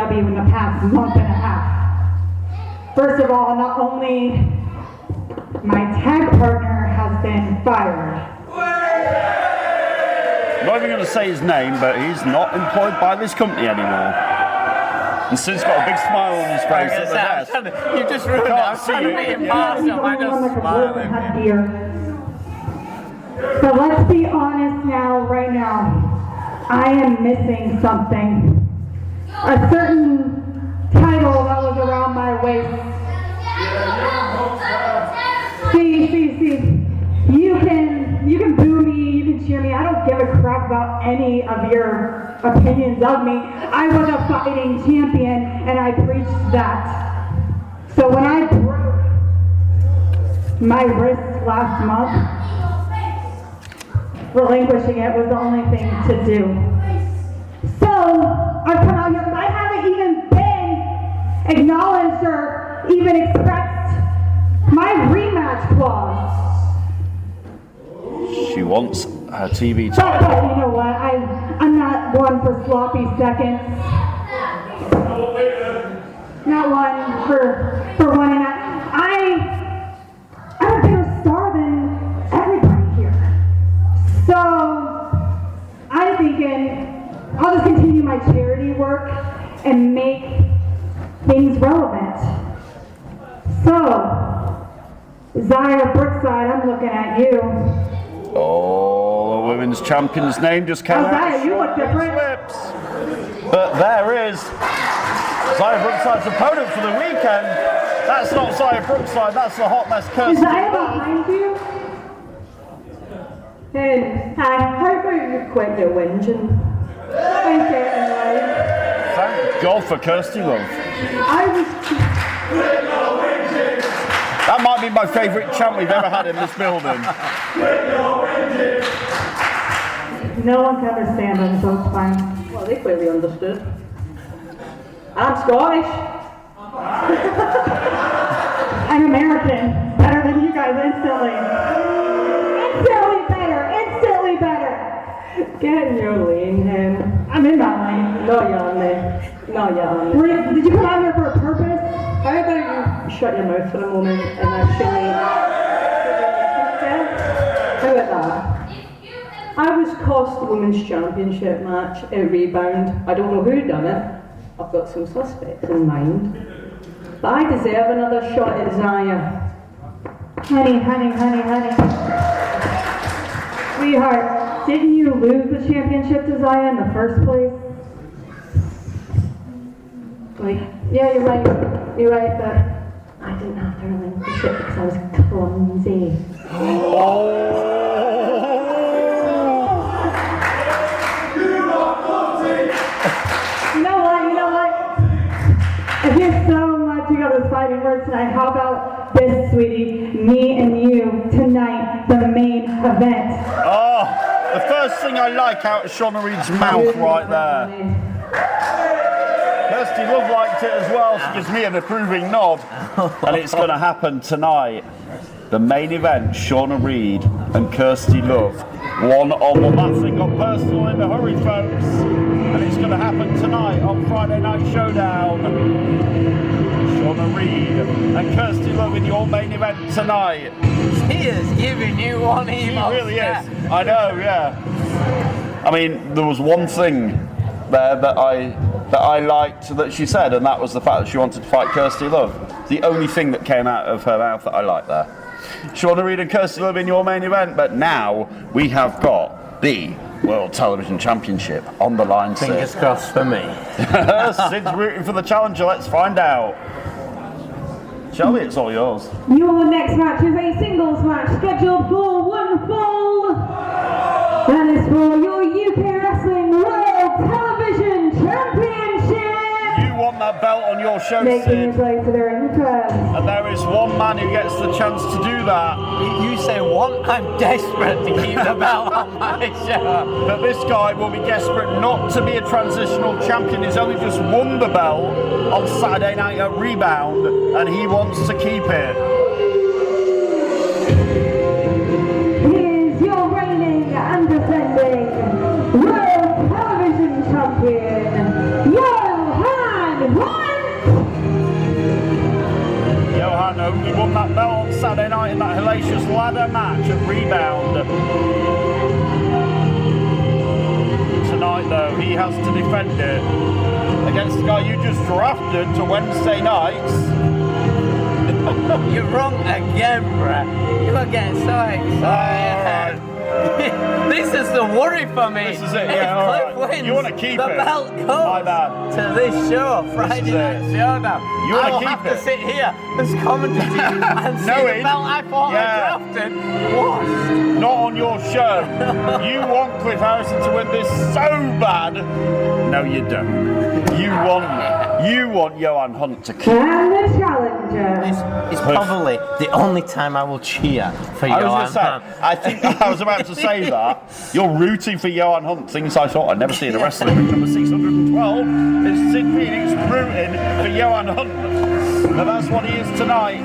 UKW in the past month and a half. First of all, not only my tag partner has been fired. I'm not even going to say his name, but he's not employed by this company anymore. And Sid's got a big smile on his face at the desk. You just ruined it. I'm trying to be impartial. I just smiling. So let's be honest now, right now. I am missing something. A certain title that was around my waist. See. You can boo me, you can cheer me. I don't give a crap about any of your opinions of me. I was a fighting champion and I preached that. So when I broke my wrist last month, relinquishing it was the only thing to do. So I've come out here, but I haven't even been acknowledged or even expressed my rematch clause. She wants her TV But title. you know what? I'm not one for sloppy seconds. Not one for winning that. I'm a bigger star than everybody here. So I'm thinking I'll just continue my charity work and make things relevant. So, Zaya Brookside, I'm looking at you. Oh, the women's champion's name just came out. Zaya, you look different. Lips. But there is Zaya Brookside's opponent for the weekend. That's not Zaya Brookside, that's the hot mess Kirsty. Is Zaya behind you? Hey, hi, how about you quit your whinging? I'm getting like... Thank God for Kirsty, love. I was... That might be my favourite chant we've ever had in this building. No one can understand them, so it's fine. Well, they clearly understood. I'm Scottish. I'm American. Better than you guys instantly. Instantly better. Get in your lane, hen. I'm in that lane. No, you're on there. No, you're on there. Did you come out here for a purpose? How about you shut your mouth for a moment and actually... How about that? I was cost the women's championship match at Rebound. I don't know who done it. I've got some suspects in mind. But I deserve another shot at Zaya. Honey. Sweetheart, didn't you lose the championship to Zaya in the first place? Like, yeah, you're right, but I didn't have to relinquish it because I was clumsy. You know what? I hear so much you got those fighting words tonight. How about this, sweetie? Me and you tonight, the main event. Oh, the first thing I like out of Shauna Reed's mouth right there. Kirsty Love liked it as well. She gives me an approving nod. And it's going to happen tonight. The main event, Shauna Reed and Kirsty Love. One-on-one. That thing got personal in a hurry, folks. And it's going to happen tonight on Friday Night Showdown. Shauna Reed and Kirsty Love in your main event tonight. He is giving you one email. He really is. I know, yeah. I mean, there was one thing there that I liked that she said, and that was the fact that she wanted to fight Kirsty Love. The only thing that came out of her mouth that I liked there. Shauna Reed and Kirsty Love in your main event, but now we have got the World Television Championship on the line. Fingers crossed for me. Sid's rooting for the challenger, let's find out. Shelby, it's all yours. Your next match is a singles match scheduled for one fall. That is for your UK Wrestling World Television Championship. You want that belt on your show, Making Sid. his way to the ring first. And there is one man who gets the chance to do that. You say what? I'm desperate to keep the belt on my show. But this guy will be desperate not to be a transitional champion. He's only just won the belt on Saturday night at Rebound, and he wants to keep it. Here's your reigning and defending World Television Champion, Johan Hunt! He won that belt on Saturday night in that hellacious ladder match at Rebound. Tonight, though, he has to defend it against the guy you just drafted to Wednesday nights. You're wrong again, bruh. You are getting so excited. This is the worry for me. This is it, yeah, Cliff wins, you want to keep the it. belt comes My bad. to this show, Friday Night Showdown. You want to I'll keep have it. to sit here as commentator and see the belt I thought I drafted lost. Not on your show. You want Cliff Harrison to win this so bad. No, you don't. You want Johan Hunt to keep. And the challenger. It's probably the only time I will cheer for Johan I was Hunt. going to say, I think I was about to say that. You're rooting for Johan Hunt, things I thought I'd never see in a wrestling ring. Number 612 is Sid Phoenix rooting for Johan Hunt. But that's what he is tonight.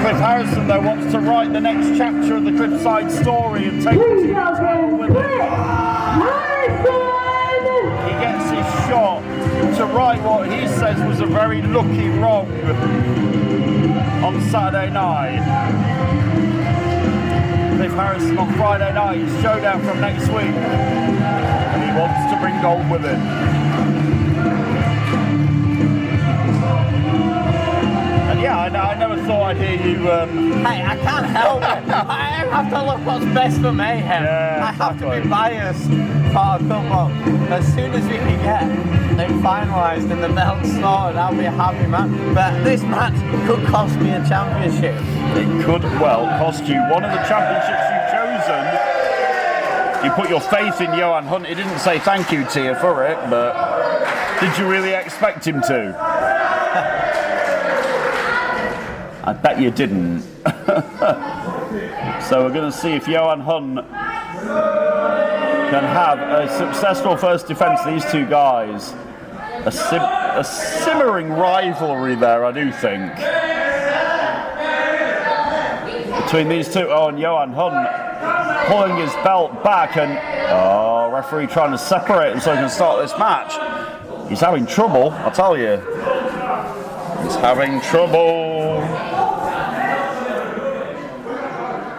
Cliff Harrison, though, wants to write the next chapter of the Cliffside story and take Please the welcome with him. Cliff Harrison. He gets his shot to right what he says was a very lucky wrong on Saturday night. Cliff Harrison on Friday night, Showdown from next week, and he wants to bring gold with him. And yeah, I never thought I'd hear you. Hey, I can't help it. I have to look what's best for Mayhem. Yeah, I have to exactly. be biased for a couple. As soon as we can get it finalised and the belt sorted, I'll be a happy man. But this match could cost me a championship. It could well cost you one of the championships you've chosen. You put your faith in Johan Hunt. He didn't say thank you to you for it, but did you really expect him to? I bet you didn't. So we're going to see if Johan Hunt can have a successful first defence. These two guys, a simmering rivalry there, I do think, between these two. Oh, and Johan Hunt pulling his belt back, and referee trying to separate him so he can start this match. He's having trouble, I'll tell you. He's having trouble.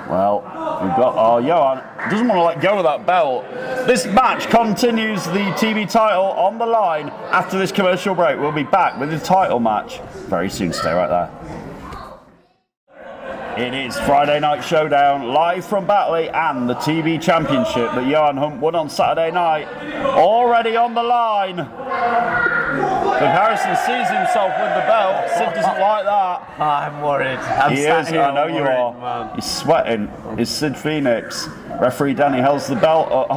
Well, we've got Johan doesn't want to let go of that belt. This match continues the TV title on the line after this commercial break. We'll be back with the title match very soon. Stay right there. It is Friday Night Showdown, live from Batley, and the TV Championship that Johan Hunt won on Saturday night. Already on the line. Cliff Harrison sees himself with the belt. Sid doesn't like that. I'm worried. He is, I know you are. Man. He's sweating. It's Sid Phoenix. Referee Danny holds the belt up,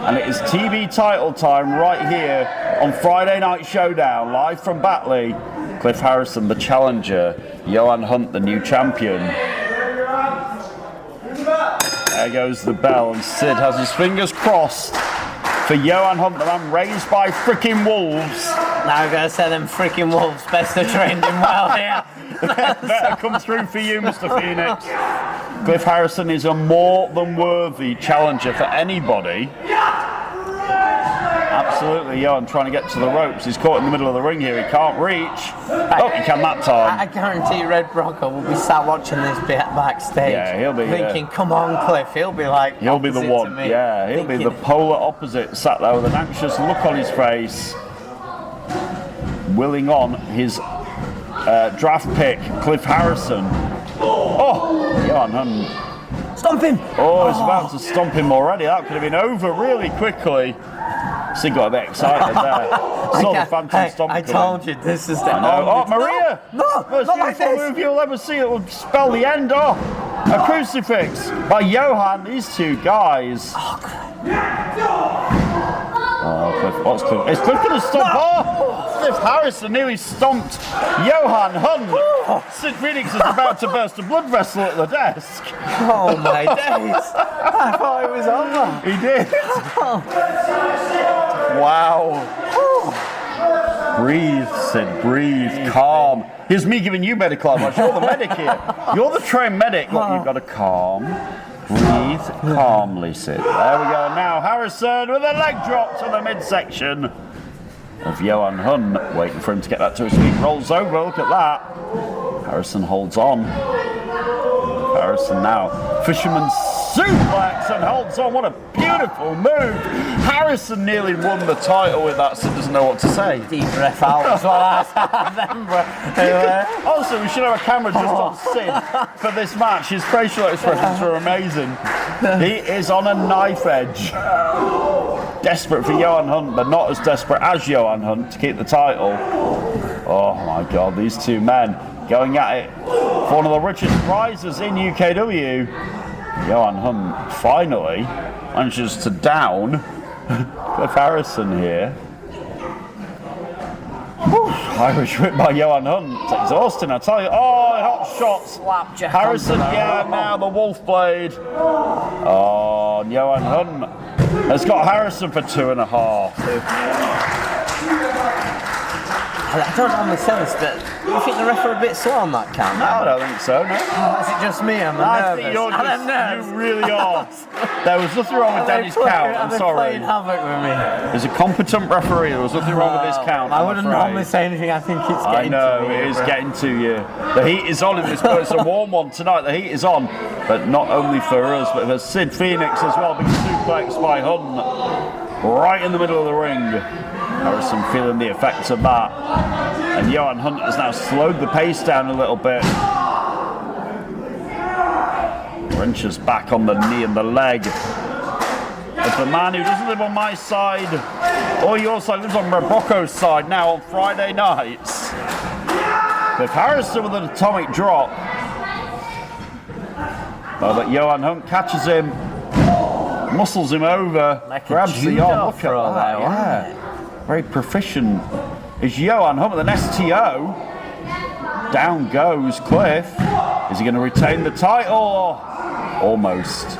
and it is TV title time right here on Friday Night Showdown, live from Batley. Cliff Harrison, the challenger. Johan Hunt, the new champion. There goes the bell, and Sid has his fingers crossed for Johan Hunt, the man raised by frickin' wolves. Now I'm going to say them freaking wolves best have trained him well here. Better come through for you, Mr. Phoenix. Cliff Harrison is a more than worthy challenger for anybody. Absolutely, Johan trying to get to the ropes. He's caught in the middle of the ring here. He can't reach. Oh, he can that time. I guarantee Red Bronco will be sat watching this bit backstage. Yeah, he'll be thinking, come on, Cliff. He'll be like, he'll be the opposite one. to me. Yeah, he'll be the polar opposite, sat there with an anxious look on his face, willing on his draft pick, Cliff Harrison. Oh, Johan Hunt. Stomp him! Oh, he's about to stomp him already. That could have been over really quickly. Sid got a bit excited there. Saw the phantom stomp I coming. told you, this is the Oh, Maria! No, Most not like beautiful this. move you'll ever see. It will spell the end off. A crucifix by Johan. These two guys. Oh, Cliff. What's Cliff? Is Cliff going to stomp? Oh, Cliff Harrison nearly stomped Johan Hunt. Sid Phoenix is about to burst a blood vessel at the desk. Oh my days! I thought it was over. He did. Wow. Breathe, Sid, breathe, calm. Here's me giving you medical advice. You're the medic here. You're the trained medic. Look, you've got to calm. Breathe calmly, Sid. There we go. Now Harrison with a leg drop to the midsection. of Johan Hunt, waiting for him to get that to his feet. Rolls over, look at that. Harrison holds on. Harrison now. Fisherman suplex and holds on. What a beautiful move. Harrison nearly won the title with that, so doesn't know what to say. Deep breath out as well. Also, we should have a camera just on Sid for this match. His facial expressions are amazing. He is on a knife edge. Desperate for Johan Hunt, but not as desperate as Johan Hunt to keep the title. Oh my God, these two men going at it for one of the richest prizes in UKW. Johan Hunt finally manages to down Cliff Harrison here. Whew, Irish whip by Johan Hunt. It's exhausting, I tell you. Oh, hot shots. Slapjack Harrison, yeah, now the wolf blade. Oh, Johan Hunt has got Harrison for 2.5. I don't understand this, but you think the ref are a bit slow on that count? No, I don't think so, no. Oh, is it just me? I'm nervous. You really are. There was nothing wrong with Danny's count, I'm sorry. Playing havoc with me. There's a competent referee, there was nothing wrong with this count. I wouldn't normally say anything, I think it's getting to me. I know, it is getting to you. The heat is on in this point, it's a warm one tonight, the heat is on. But not only for us, but for Sid Phoenix as well. Big suplex by Hunt, right in the middle of the ring. Harrison feeling the effects of that. And Johan Hunt has now slowed the pace down a little bit. Wrenches back on the knee and the leg of the man who doesn't live on my side, or he also lives on Rocco's side now on Friday nights. With Harrison with an atomic drop. Oh, but Johan Hunt catches him, muscles him over, like grabs the arm. Look at that, that, yeah. Very proficient is Johan Hunt with an STO. Down goes Cliff. Is he going to retain the title? Almost.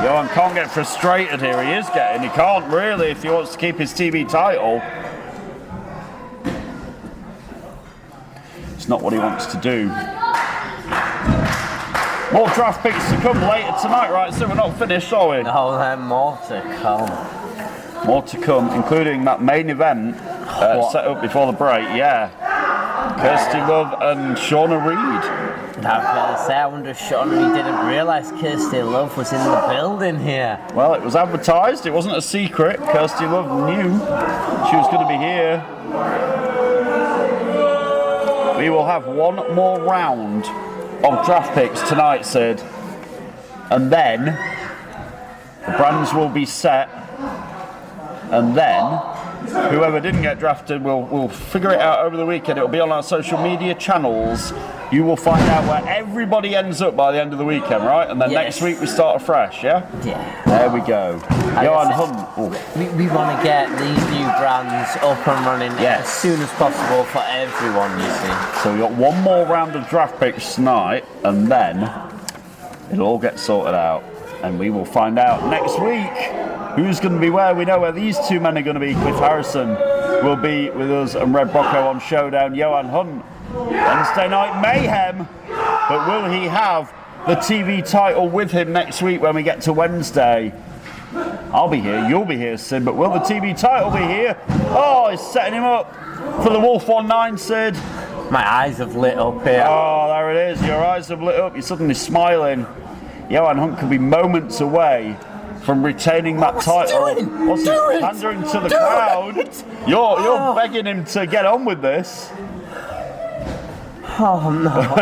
Johan can't get frustrated here. He is getting. He can't really if he wants to keep his TV title. It's not what he wants to do. More draft picks to come later tonight, right? So we're not finished, are we? No, there's more to come. More to come, including that main event set up before the break, yeah. Kirsty Love and Shauna Reed. I was going to say, I wonder if Shauna Reed didn't realise Kirsty Love was in the building here. Well, it was advertised, it wasn't a secret. Kirsty Love knew she was going to be here. We will have one more round of draft picks tonight, Sid. And then the brands will be set. And then whoever didn't get drafted will figure it out over the weekend. It'll be on our social media channels. You will find out where everybody ends up by the end of the weekend, right? And then next week we start afresh, yeah? Yeah. There we go. Johan Hunt. We want to get these new brands up and running as soon as possible for everyone, you see. So we've got one more round of draft picks tonight, and then it'll all get sorted out. And we will find out next week who's going to be where. We know where these two men are going to be. Cliff Harrison will be with us and Red Brocco on Showdown. Johan Hunt, Wednesday Night Mayhem. But will he have the TV title with him next week when we get to Wednesday? I'll be here, you'll be here, Sid, but will the TV title be here? Oh, he's setting him up for the Wolf 19, Sid. My eyes have lit up here. Oh, there it is. Your eyes have lit up. You're suddenly smiling. Johan Hunt could be moments away from retaining that title. What's he pandering to the crowd? You're begging him to get on with this. Oh no!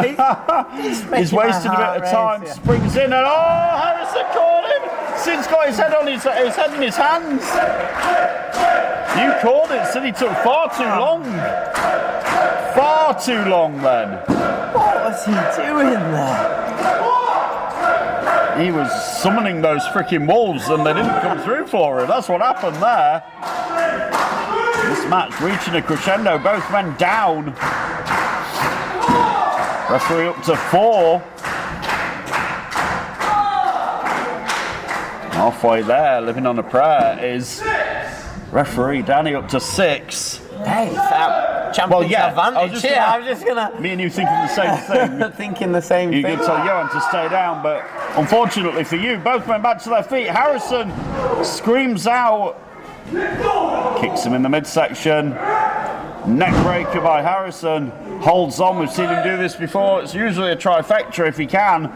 He's wasted a bit of time. Springs in and Harrison caught him. Sid's got his head on his head in his hands. You called it. Sid, he took far too long. Far too long then. What was he doing there? He was summoning those freaking wolves and they didn't come through for him. That's what happened there. This match reaching a crescendo. Both men down. Referee up to 4. Halfway there, living on a prayer, is referee Danny up to 6. Hey, champion's advantage here. I'm just gonna. Me and you thinking the same thing. Thinking the same thing. You could tell Johan to stay down, but unfortunately for you, both went back to their feet. Harrison screams out. Kicks him in the midsection. Neck breaker by Harrison. Holds on. We've seen him do this before. It's usually a trifecta if he can.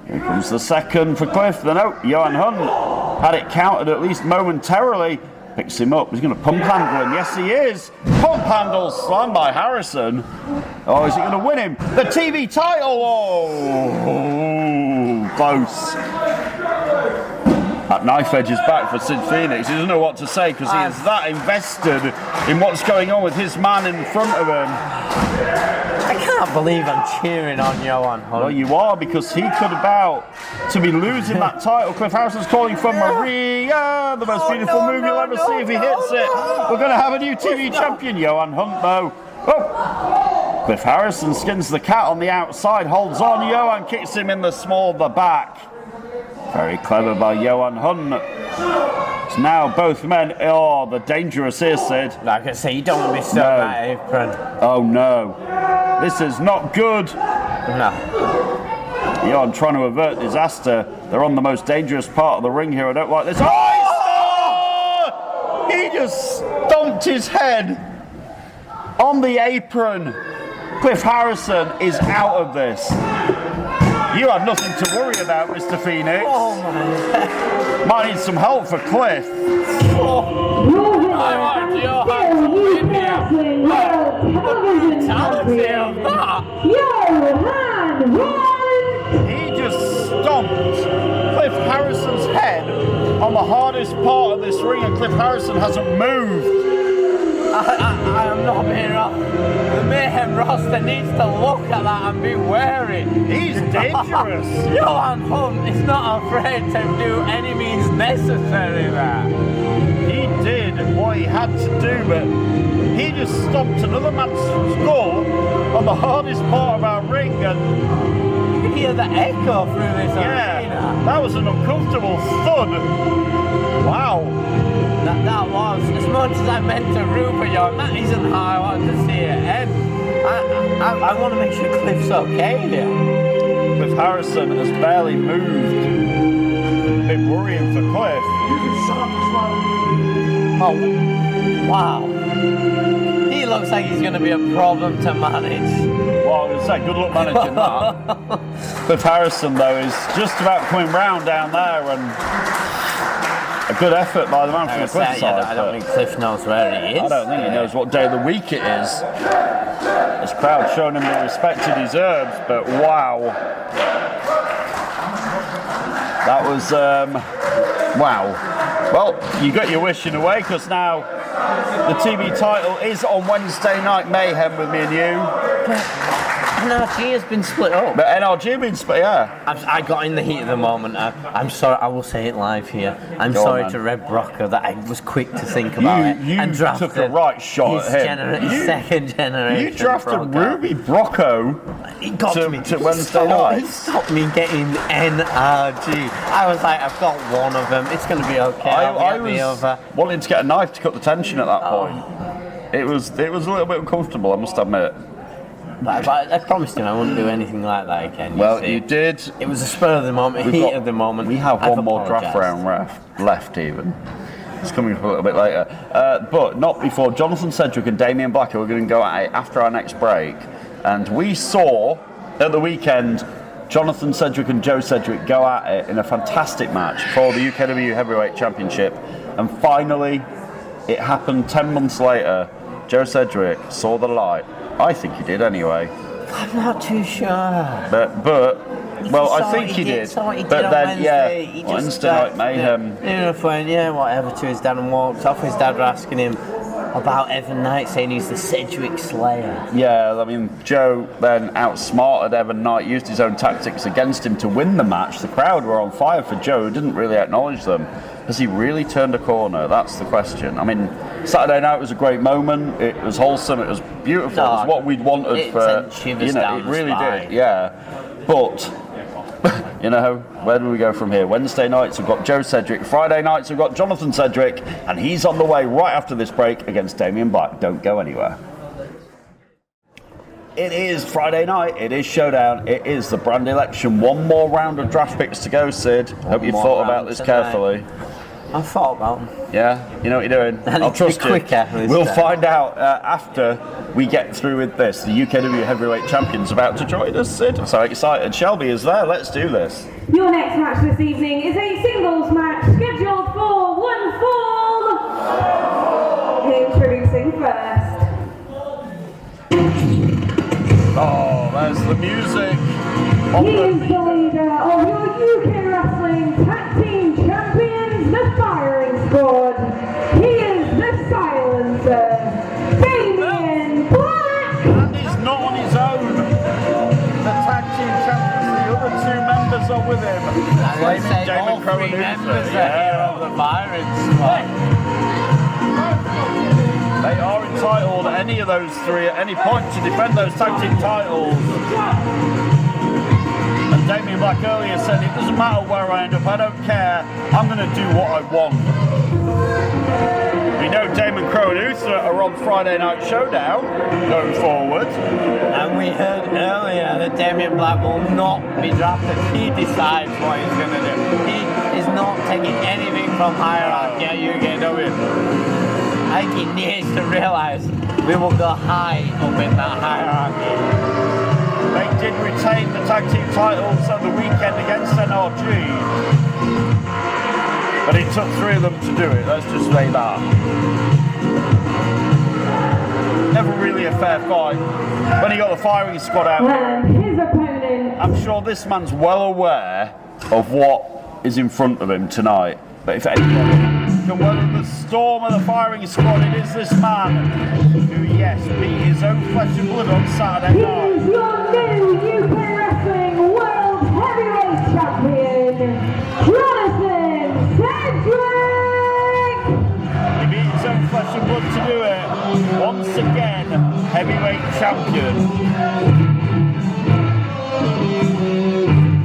Here comes the second for Cliff. Then, oh, Johan Hunt had it counted at least momentarily. Picks him up. He's going to pump handle him. Yes, he is. Pump handle slammed by Harrison. Oh, is he going to win him? The TV title. Oh, close. That knife edge is back for Sid Phoenix. He doesn't know what to say because he is that invested in what's going on with his man in front of him. I can't believe I'm cheering on Johan Hunt. Well, you are, because he could about to be losing that title. Cliff Harrison's calling for Maria, the most beautiful move you'll ever see if he hits it. We're going to have a new TV champion, Johan Hunt, though. Oh! Cliff Harrison skins the cat on the outside, holds on. Johan kicks him in the small of the back. Very clever by Johan Hunt. It's now both men. Oh, the dangerous here, Sid. Like I say, you don't want to be stuck in that apron. Oh no. This is not good. No. Johan trying to avert disaster. They're on the most dangerous part of the ring here. I don't like this. Oh! He just stomped his head on the apron. Cliff Harrison is out of this. You had nothing to worry about, Mr. Phoenix. Oh my. Might need some help for Cliff. Oh. I want Johan to win here. The brutality of that. Johan Hunt! He just stomped Cliff Harrison's head on the hardest part of this ring, and Cliff Harrison hasn't moved. I am not being off. The Mayhem roster needs to look at that and be wary. He's dangerous. Johan Hunt is not afraid to do any means necessary there. He did what he had to do, but he just stomped another man's skull on the hardest part of our ring, and you can hear the echo through this arena. That was an uncomfortable thud. Wow. That was, as much as I meant to root for you, that isn't how I want to see it end. I want to make sure Cliff's okay here. Cliff Harrison has barely moved. A bit worrying for Cliff. Oh, wow. He looks like he's going to be a problem to manage. Well, I was going to say, good luck managing that. Cliff Harrison, though, is just about coming round down there, and a good effort by the man from the Cliff side. I don't think Cliff knows where he is. I don't think he knows what day of the week it is. This crowd showing him the respect he deserves, but wow. That was, wow. Well, you got your wish in a way, because now the TV title is on Wednesday Night Mayhem with me and you. NRG has been split up. But NRG has been split, yeah. I got in the heat of the moment. I'm sorry, I will say it live here. I'm sorry to Red Brocker that I was quick to think about it. You and drafted took a right shot at him. His second generation. You drafted Ruby Brocco he got me. to Wednesday night. He stopped me getting NRG. I was like, I've got one of them. It's going to be okay. I was wanting to get a knife to cut the tension at that point. It was a little bit uncomfortable, I must admit. But I promised him I wouldn't do anything like that again. Well, you did. It was a spur of the moment, heat of the moment. We have one more draft round left even. It's coming up a little bit later. But not before Jonathan Cedric and Damien Blacker. We're going to go at it after our next break. And we saw at the weekend Jonathan Cedric and Joe Cedric go at it in a fantastic match for the UKW Heavyweight Championship. And finally, it happened 10 months later. Joe Cedric saw the light. I think he did anyway. I'm not too sure. But well, I think he did. But then, Wednesday, Wednesday Night Mayhem. Whatever to his dad and walked off. His dad were asking him about Evan Knight, saying he's the Cedric Slayer. Yeah, I mean, Joe then outsmarted Evan Knight, used his own tactics against him to win the match. The crowd were on fire for Joe, who didn't really acknowledge them. Has he really turned a corner? That's the question. I mean, Saturday night was a great moment. It was wholesome. It was beautiful. It was what we'd wanted for, it really did. Yeah, but where do we go from here? Wednesday nights we've got Joe Cedric. Friday nights we've got Jonathan Cedric, and he's on the way right after this break against Damien Black. Don't go anywhere. It is Friday night, it is Showdown, it is the brand election. One more round of draft picks to go, Sid. Hope you thought about this carefully. I thought about them. Yeah, you know what you're doing. And I'll it's be trust you. quicker this We'll time. find out after we get through with this. The UKW Heavyweight Champion's about to join us, Sid. I'm so excited. Shelby is there. Let's do this. Your next match this evening is a singles match scheduled for one fall. Introducing first. Oh, there's the music. He is the leader of your UK Wrestling Tag Team Champions, the Firing Squad. He is the Silencer, Damien Black. And he's not on his own. The tag team champions, the other two members are with him. Blaming Damon Crow and members Luther. are here of the Firing Squad. They are entitled, any of those three, at any point to defend those tag team titles. And Damien Black earlier said, it doesn't matter where I end up, I don't care, I'm going to do what I want. We know Damon Crow and Uther are on Friday Night Showdown going forward. And we heard earlier that Damien Black will not be drafted. He decides what he's going to do. He is not taking anything from hierarchy at UKW. I think he needs to realise we will go high up in that hierarchy. They did retain the tag team titles on the weekend against NRG. But it took three of them to do it, let's just say that. Never really a fair fight. When he got the Firing Squad out, And his opponent. I'm sure this man's well aware of what is in front of him tonight. But if anybody can weather the storm of the Firing Squad, it is this man who, yes, beat his own flesh and blood on Saturday He night. is your new UK Wrestling World Heavyweight Champion, Cedric! He beat his own flesh and blood to do it. Once again, heavyweight champion.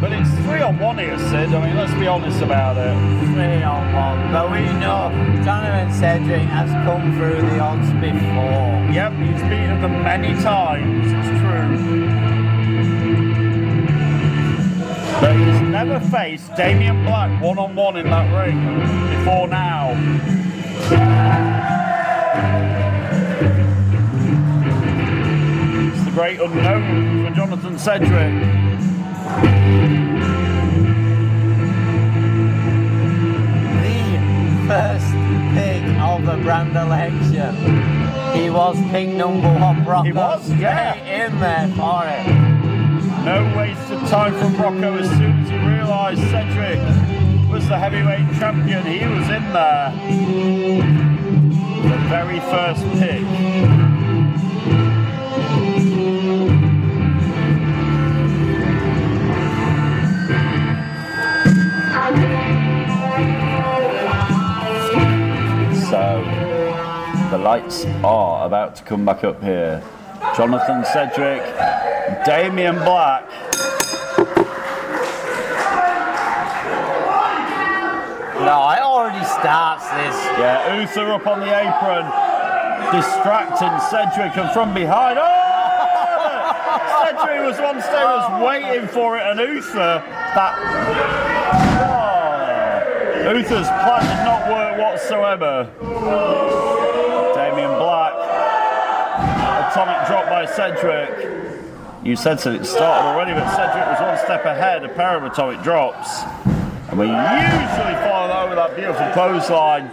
But it's 3-on-1 here, Sid. I mean, let's be honest about it. 3-on-1, but we know Jonathan Cedric has come through the odds before. Yep, he's beaten them many times, it's true. But he's never faced Damien Black 1-on-1 in that ring before now. It's the great unknown for Jonathan Cedric. First pick of the brand election. He was pick number one, Rocco. He was, yeah. Straight in there for it. No wasted time from Rocco. As soon as he realised Cedric was the heavyweight champion, he was in there. The very first pick. So, the lights are about to come back up here. Jonathan Cedric, Damien Black. No, it already starts this. Yeah, Uther up on the apron, distracting Cedric, and from behind, Cedric was one step, was waiting for it, and Uther, Uther's plan did not work whatsoever. Damien Black, atomic drop by Cedric. You said so, it started already, but Cedric was one step ahead, a pair of atomic drops. And we usually follow that with that beautiful clothesline.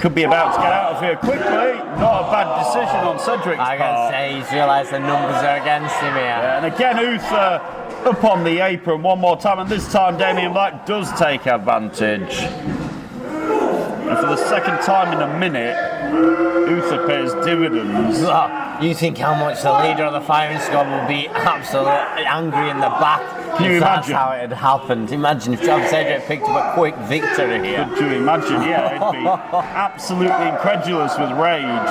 Could be about to get out of here quickly. Not a bad decision on Cedric's part. I gotta say, he's realised the numbers are against him here. Yeah, and again, Uther up on the apron one more time, and this time Damien Black does take advantage. And for the second time in a minute, Uther pays dividends. You think how much the leader of the Firing Squad will be absolutely angry in the back. Can you That's imagine? how it had happened. Imagine if John Cedric picked up a quick victory here. Could you imagine? Yeah, he'd be absolutely incredulous with rage.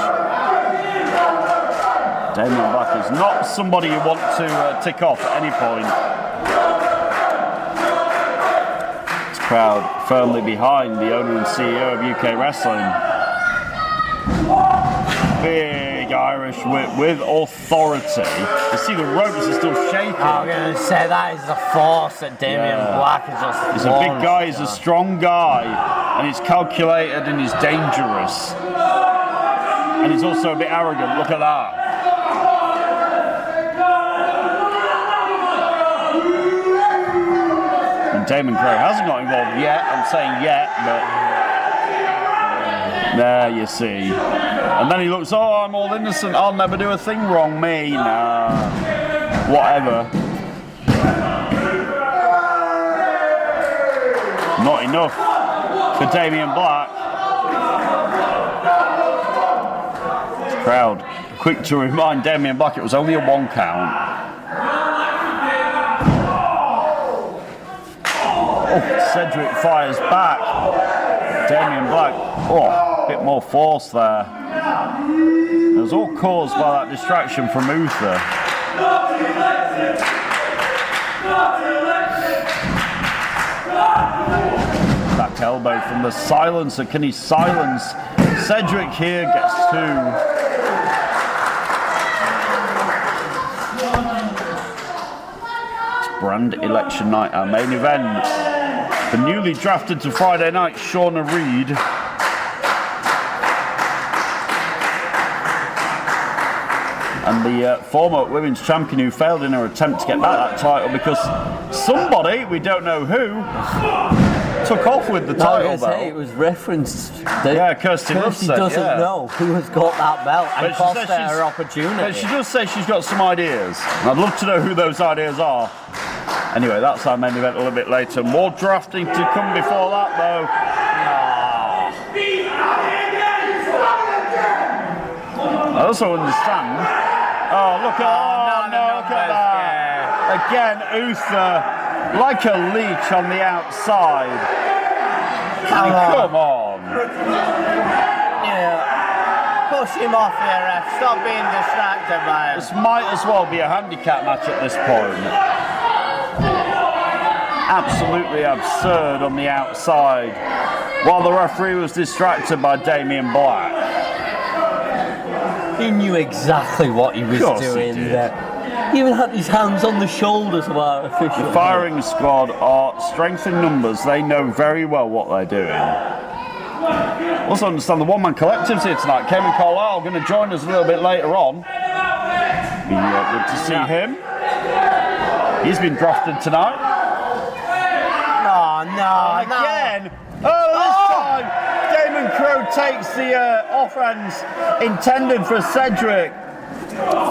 Damien Black is not somebody you want to tick off at any point. This crowd firmly behind the owner and CEO of UK Wrestling. big Irish whip with authority. You see the ropes are still shaking. I'm going to say that is the force that Damien Black is just. He's a big guy, he's a strong guy, and he's calculated and he's dangerous. And he's also a bit arrogant, look at that. And Damon Crowe hasn't got involved yet, I'm saying yet, but there you see. And then he looks, oh, I'm all innocent, I'll never do a thing wrong, me, nah, whatever. Not enough for Damien Black. Crowd quick to remind Damien Black it was only a 1 count. Oh, Cedric fires back. Damien Black, oh, a bit more force there. It was all caused by that distraction from Uther. Back elbow from the silencer. Can he silence? Cedric here gets 2. Brand election night, our main event. The newly drafted to Friday night, Shauna Reed. And the former women's champion who failed in her attempt to get back that title because somebody, we don't know who, took off with the title belt. It was referenced. Yeah, Kirsty doesn't know who has got that belt and cost her opportunity. But she does say she's got some ideas. And I'd love to know who those ideas are. Anyway, that's our main event a little bit later. More drafting to come before that, though. I also understand. Oh, look at look at that. Again, Uther, like a leech on the outside. Come on. Yeah. Push him off here, ref. Stop being distracted by him. This might as well be a handicap match at this point. Absolutely absurd on the outside while the referee was distracted by Damien Black. He knew exactly what he was doing there. He even had his hands on the shoulders of our official. The firing squad are strength in numbers. They know very well what they're doing. Also understand the one-man collectives here tonight. Kevin Carlisle going to join us a little bit later on. Be good to see him. He's been drafted tonight. No, again. This time, Damon Crowe takes the offense intended for Cedric.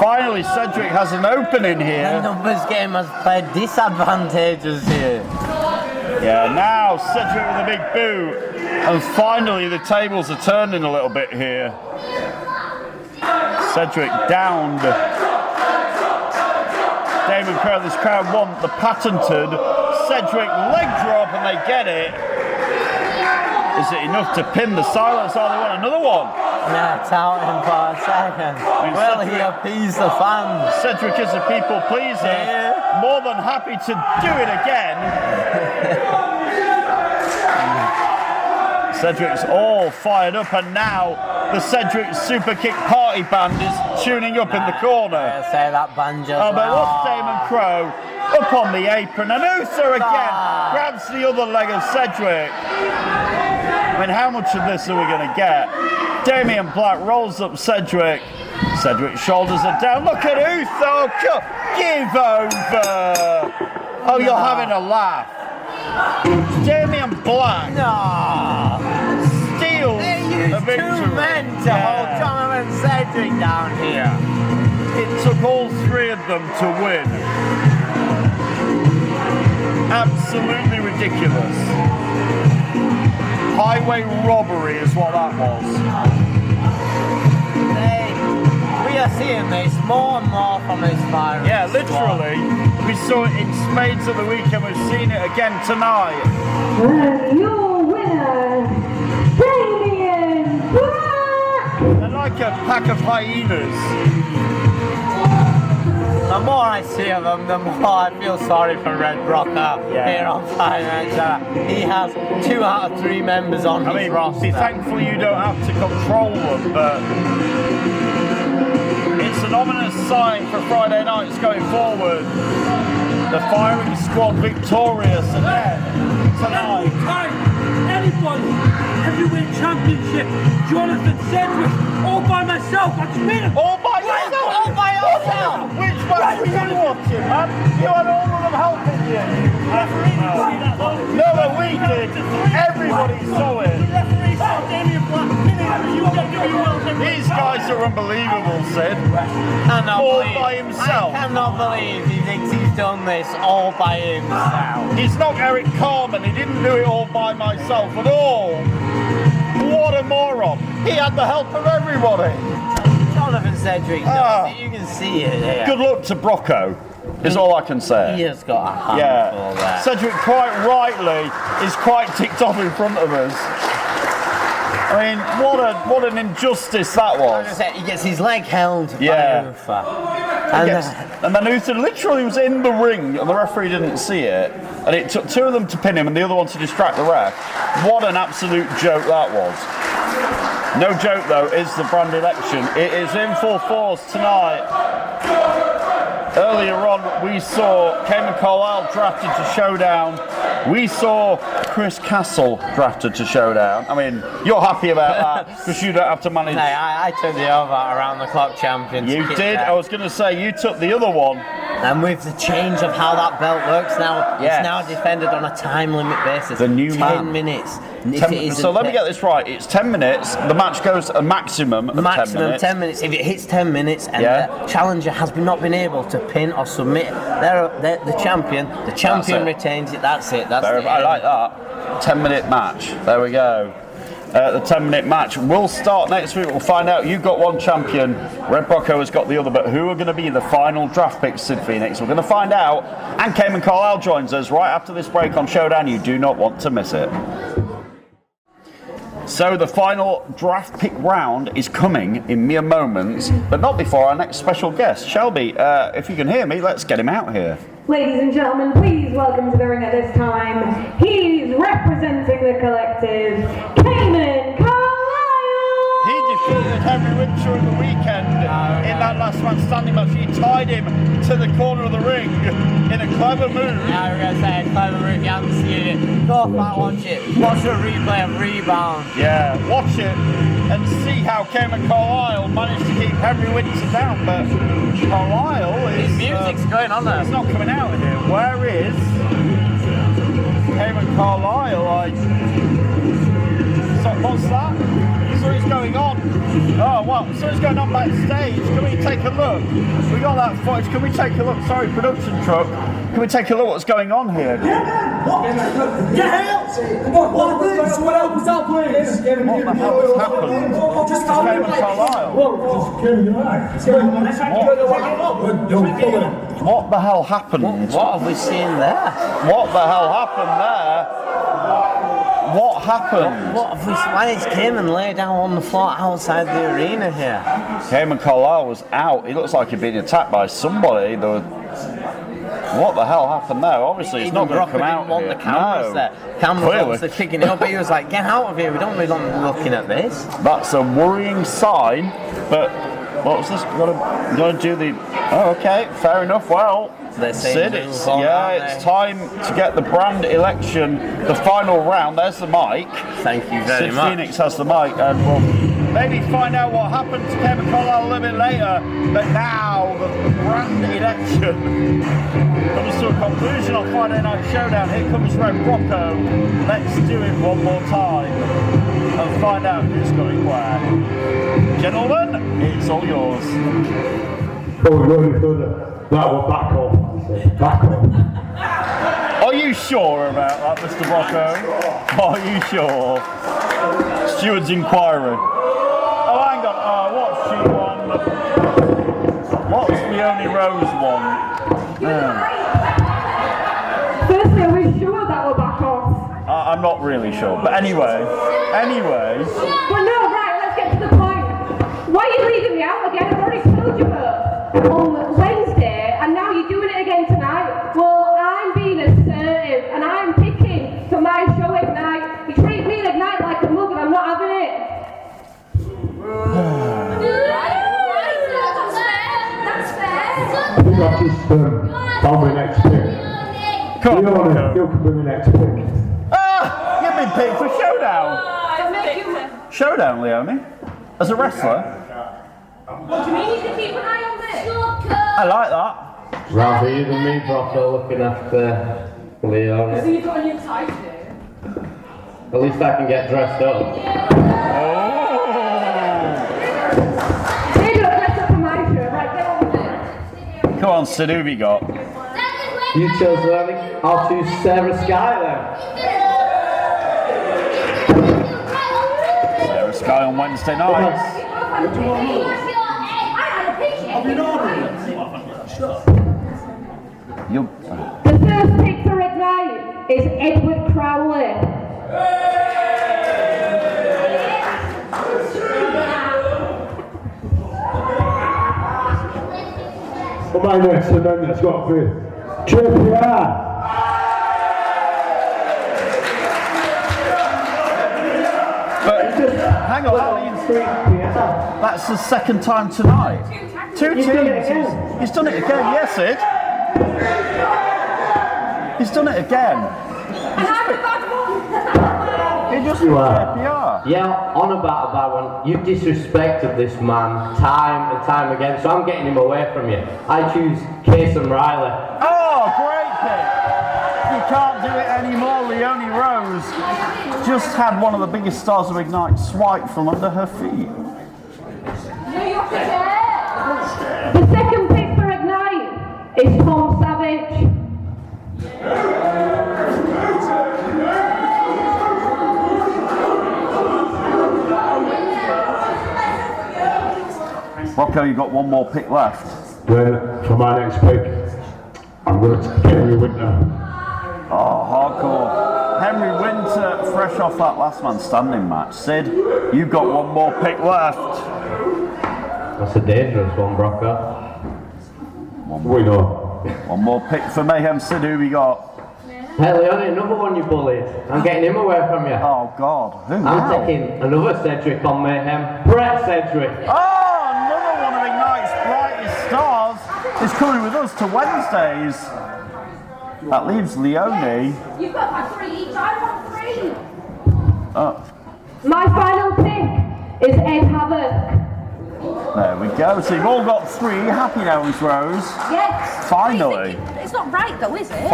Finally, Cedric has an opening here. The numbers game has played disadvantages here. Yeah, now Cedric with a big boot. And finally, the tables are turning a little bit here. Cedric downed. Damon Crowe, this crowd want the patented Cedric leg drop, and they get it. Is it enough to pin the silence? Oh, they want another one. Yeah, tout him for a second. Will he appease the fans? Cedric is a people pleaser. Yeah. More than happy to do it again. Cedric's all fired up, and now the Cedric Super Kick Party Band is tuning up in the corner. I'll say that band just but what's Damon Crowe up on the apron, and Uther again grabs the other leg of Cedric. I mean, how much of this are we going to get? Damien Black rolls up Cedric. Cedric's shoulders are down. Look at Uther. Give over. Oh, you're having a laugh. Damien Black steals a victory. 2 men to hold Jonathan Cedric down here. It took all 3 of them to win. Absolutely ridiculous. Highway robbery is what that was. We are seeing this more and more from this virus. Yeah, literally. We saw it in spades at the weekend. We've seen it again tonight. And your winner, Damien Black! They're like a pack of hyenas. The more I see of him, the more I feel sorry for Red Brocker here on Finance. He has 2 out of 3 members on his roster. Be thankful you don't have to control them, but sign for Friday nights going forward. The firing squad victorious again tonight. Every time anybody, heavyweight championship, Jonathan Cedric, all by myself, I just made it. All by yourself? All by yourself! Which match were you watching, man? You had all of them helping you. No, but we did. Everybody saw it. These guys are unbelievable, Sid. All by himself. I cannot believe he thinks he's done this all by himself. He's not Eric Carmen. He didn't do it all by myself at all. What a moron. He had the help of everybody. Jonathan Cedric does it. You can see it here. Good luck to Brocco, is all I can say. He has got a handful there. Cedric quite rightly is quite ticked off in front of us. I mean, what an injustice that was. He gets his leg held by Uther. And then Uther literally was in the ring and the referee didn't see it. And it took two of them to pin him and the other one to distract the ref. What an absolute joke that was. No joke though, is the brand election. It is in full force tonight. Earlier on, we saw Cayman Carlisle drafted to Showdown. We saw Chris Castle drafted to Showdown. I mean, you're happy about that because you don't have to manage. Hey, I took the other around the clock champion. You did? I was going to say, you took the other one. And with the change of how that belt works now, it's now defended on a time limit basis. The new 10 minutes. So let me get this right. It's 10 minutes. The match goes a maximum of 10 minutes. 10 minutes. If it hits 10 minutes and the challenger has not been able to pin or submit, they're the champion. The champion retains it. That's it. That's it. I like that. 10-minute match. There we go. The 10-minute match will start next week. We'll find out. You've got one champion. Red Brocco has got the other. But who are going to be the final draft picks, Sid Phoenix? We're going to find out. And Cayman Carlisle joins us right after this break on Showdown. You do not want to miss it. So the final draft pick round is coming in mere moments, but not before our next special guest. Shelby, if you can hear me, let's get him out here. Ladies and gentlemen, please welcome to the ring at this time. He's representing the collective, Cayman Carlisle! He defeated Henry Winter at the weekend in that last man standing match. He tied him to the corner of the ring in a clever move. Yeah, we're going to say a clever move. You haven't seen it. Go back, watch it. Watch a replay of Rebound. Yeah, watch it and see how Cayman Carlisle managed to keep Henry Winter down. But Carlisle is... His music's going on there. It's not coming out of here. Where is Cayman Carlisle? So what's that? Something's going on. Oh, well, something's going on backstage. Can we take a look? We got that footage. Can we take a look? Sorry, production truck. Can we take a look what's going on here? What the hell has happened? What the hell happened? What have we seen there? What the hell happened there? What happened? Why is Cayman laid down on the floor outside the arena here? Cayman Carlisle was out. He looks like he'd been attacked by somebody. What the hell happened there? Obviously, it's not going to come out here. The cameras there. Cameras obviously picking it up, but he was like, get out of here. We don't really want looking at this. That's a worrying sign, but what was this? You got to do the... Oh, okay, fair enough. Well, Sid, it's time to get the brand election, the final round. There's the mic. Thank you very much. Sid Phoenix has the mic, and we'll maybe find out what happened to Cayman Carlisle a little bit later. But now the brand election comes to a conclusion on Friday Night Showdown. Here comes Red Brocco. Let's do it one more time and find out who's going where. Gentlemen, it's all yours. That will back off. Back off. Are you sure about that, Mr. Brocco? Are you sure? Steward's inquiring. Oh, hang on. What's she one? What's Leonie Rose one? Firstly, are we sure that will back off? I'm not really sure. But anyway. Well, no, right, let's get to the point. Why are you leaving me out again? I've already told you on Wednesday, and now you're doing it again tonight. Well, I'm being assertive, and I'm picking for my show Ignite. You treat me at Ignite like a mug, and I'm not having it. That's fair. I'll be next pick. Come on, Leone, Bronco. you can be the next pick. Ah! You've been picked for Showdown. Showdown, Leone. As a wrestler. What do you mean you can keep an eye on me? I like that. Rather you than me, Brocco, looking after Leone. You've got a new tie today. At least I can get dressed up. Hey, look, let's up on my shirt. Right, get on with it. Come on, Sid, who have you got? You chose Leone, I'll choose Sarah Sky then. Sarah Sky on Wednesday nights. You. The first pick for Ignite is Edward Crowley. For my next event, it's got to be JPR. But hang on, that means that's the second time tonight. Two teams. He's done it again. Yes, Sid. He's done it again. He just JPR. Yeah, on about a bad one. You've disrespected this man time and time again, so I'm getting him away from you. I choose Casey Riley. Oh, great pick. You can't do it anymore. Leone Rose just had one of the biggest stars of Ignite swipe from under her feet. The second pick for Ignite is Tom Savage. Rocco, you got one more pick left. Then, for my next pick, I'm going to get Henry Winter. Oh, hardcore. Henry Winter, fresh off that last man standing match. Sid, you've got one more pick left. That's a dangerous one, Brocco. We know. One more pick for Mayhem. Sid, who we got? Hey Leone, another one you bullied. I'm getting him away from you. Oh, God. Who I'm now? taking another Cedric on Mayhem. Brett Cedric. Oh, another one of Ignite's brightest stars is coming with us to Wednesdays. That leaves Leone. You've got my 3 each. I want 3. Oh, My final pick is Ed Havoc. there we go. So you've all got 3. Happy now, Miss Rose. Yes. Finally. It's not right though, is it?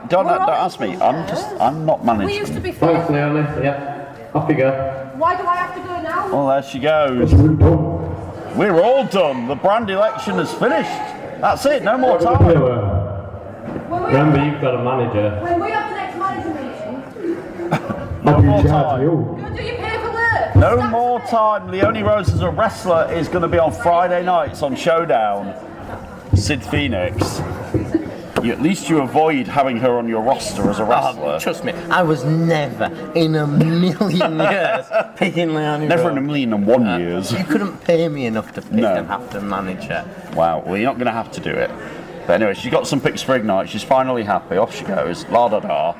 Don't ask me. I'm not managing. We used to be Thanks, fair. Leone. Yeah, off you go. Why do I have to go now? Well, there she goes. We're all done. The brand election is finished. That's it. No more time. Remember, you've got a manager. When we have the next manager meeting, No more time. go do your paperwork. No more time. Leone Rose as a wrestler is going to be on Friday nights on Showdown. Sid Phoenix. At least you avoid having her on your roster as a wrestler. Trust me, I was never in a million years picking Leone Never Rose. in a million and one years. You couldn't pay me enough to pick No. and have to manage her. Wow, well, you're not going to have to do it. But anyway, she's got some picks for Ignite. She's finally happy. Off she goes. La da da.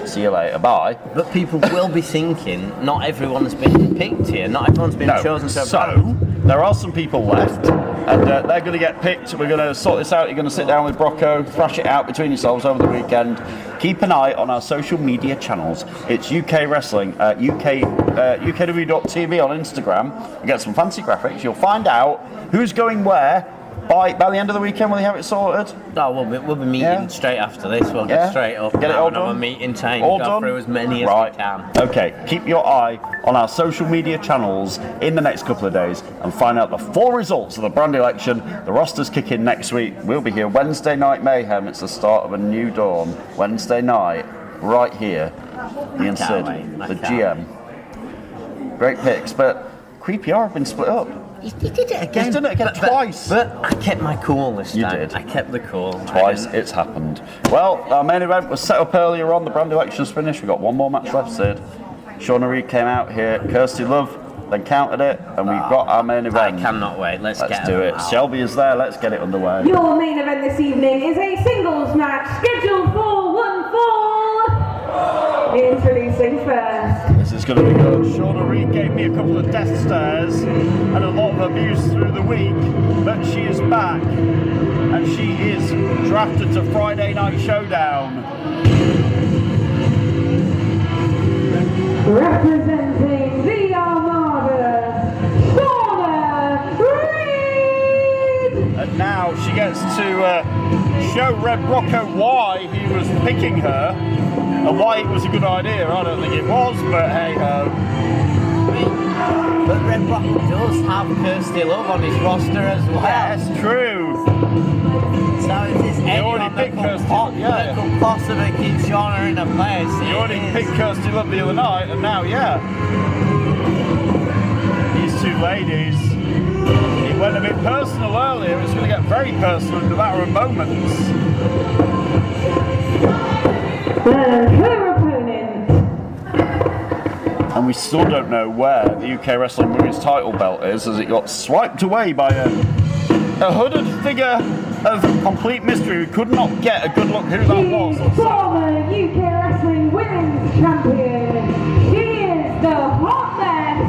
See you later. Bye. But people will be thinking not everyone's been picked here. Not everyone's been chosen to So, there are some people left, and they're going to get picked. We're going to sort this out. You're going to sit down with Brocco, thrash it out between yourselves over the weekend. Keep an eye on our social media channels. It's UK Wrestling, UKW.TV on Instagram. You get some fancy graphics. You'll find out who's going where. By the end of the weekend, will you have it sorted? No, we'll be meeting straight after this. We'll get straight up. Get it all done. A meeting time. All go done? through as many as Right. we can. Okay, keep your eye on our social media channels in the next couple of days and find out the full results of the brand election. The rosters kick in next week. We'll be here Wednesday night mayhem. It's the start of a new dawn. Wednesday night, right here. Me and Sid, the GM. Great picks, but QPR have been split up. He did it again. He's done it again twice. But I kept my cool this time. You did. I kept the cool. Twice it's happened. Well, our main event was set up earlier on. The brand election's finished. We've got one more match left, Sid. Shauna Reed came out here. Kirsty Love then countered it, and we've got our main event. I cannot wait. Let's do get it. out. Shelby is there. Let's get it underway. Your main event this evening is a singles match scheduled for one fall. Introducing first. This is going to be good. Shauna Reed gave me a couple of death stares and a lot of abuse through the week, but she is back and she is drafted to Friday Night Showdown. Representing the Armada, Shauna Reed! And now she gets to show Red Rocco why he was picking her and why it was a good idea. I don't think it was, but hey ho. But Red Rocco does have Kirsty Love on his roster as well. That's true. So if there's anyone that could possibly keep Shauna in a place, You already picked Kirsty Love the other night, and now, yeah. These two ladies. It went a bit personal earlier. It's going to get very personal in a matter of moments. And her opponent. And we still don't know where the UK Wrestling Women's title belt is, as it got swiped away by a hooded figure of complete mystery. We could not get a good look who that was. Former UK Wrestling Women's Champion. She is the hot mess,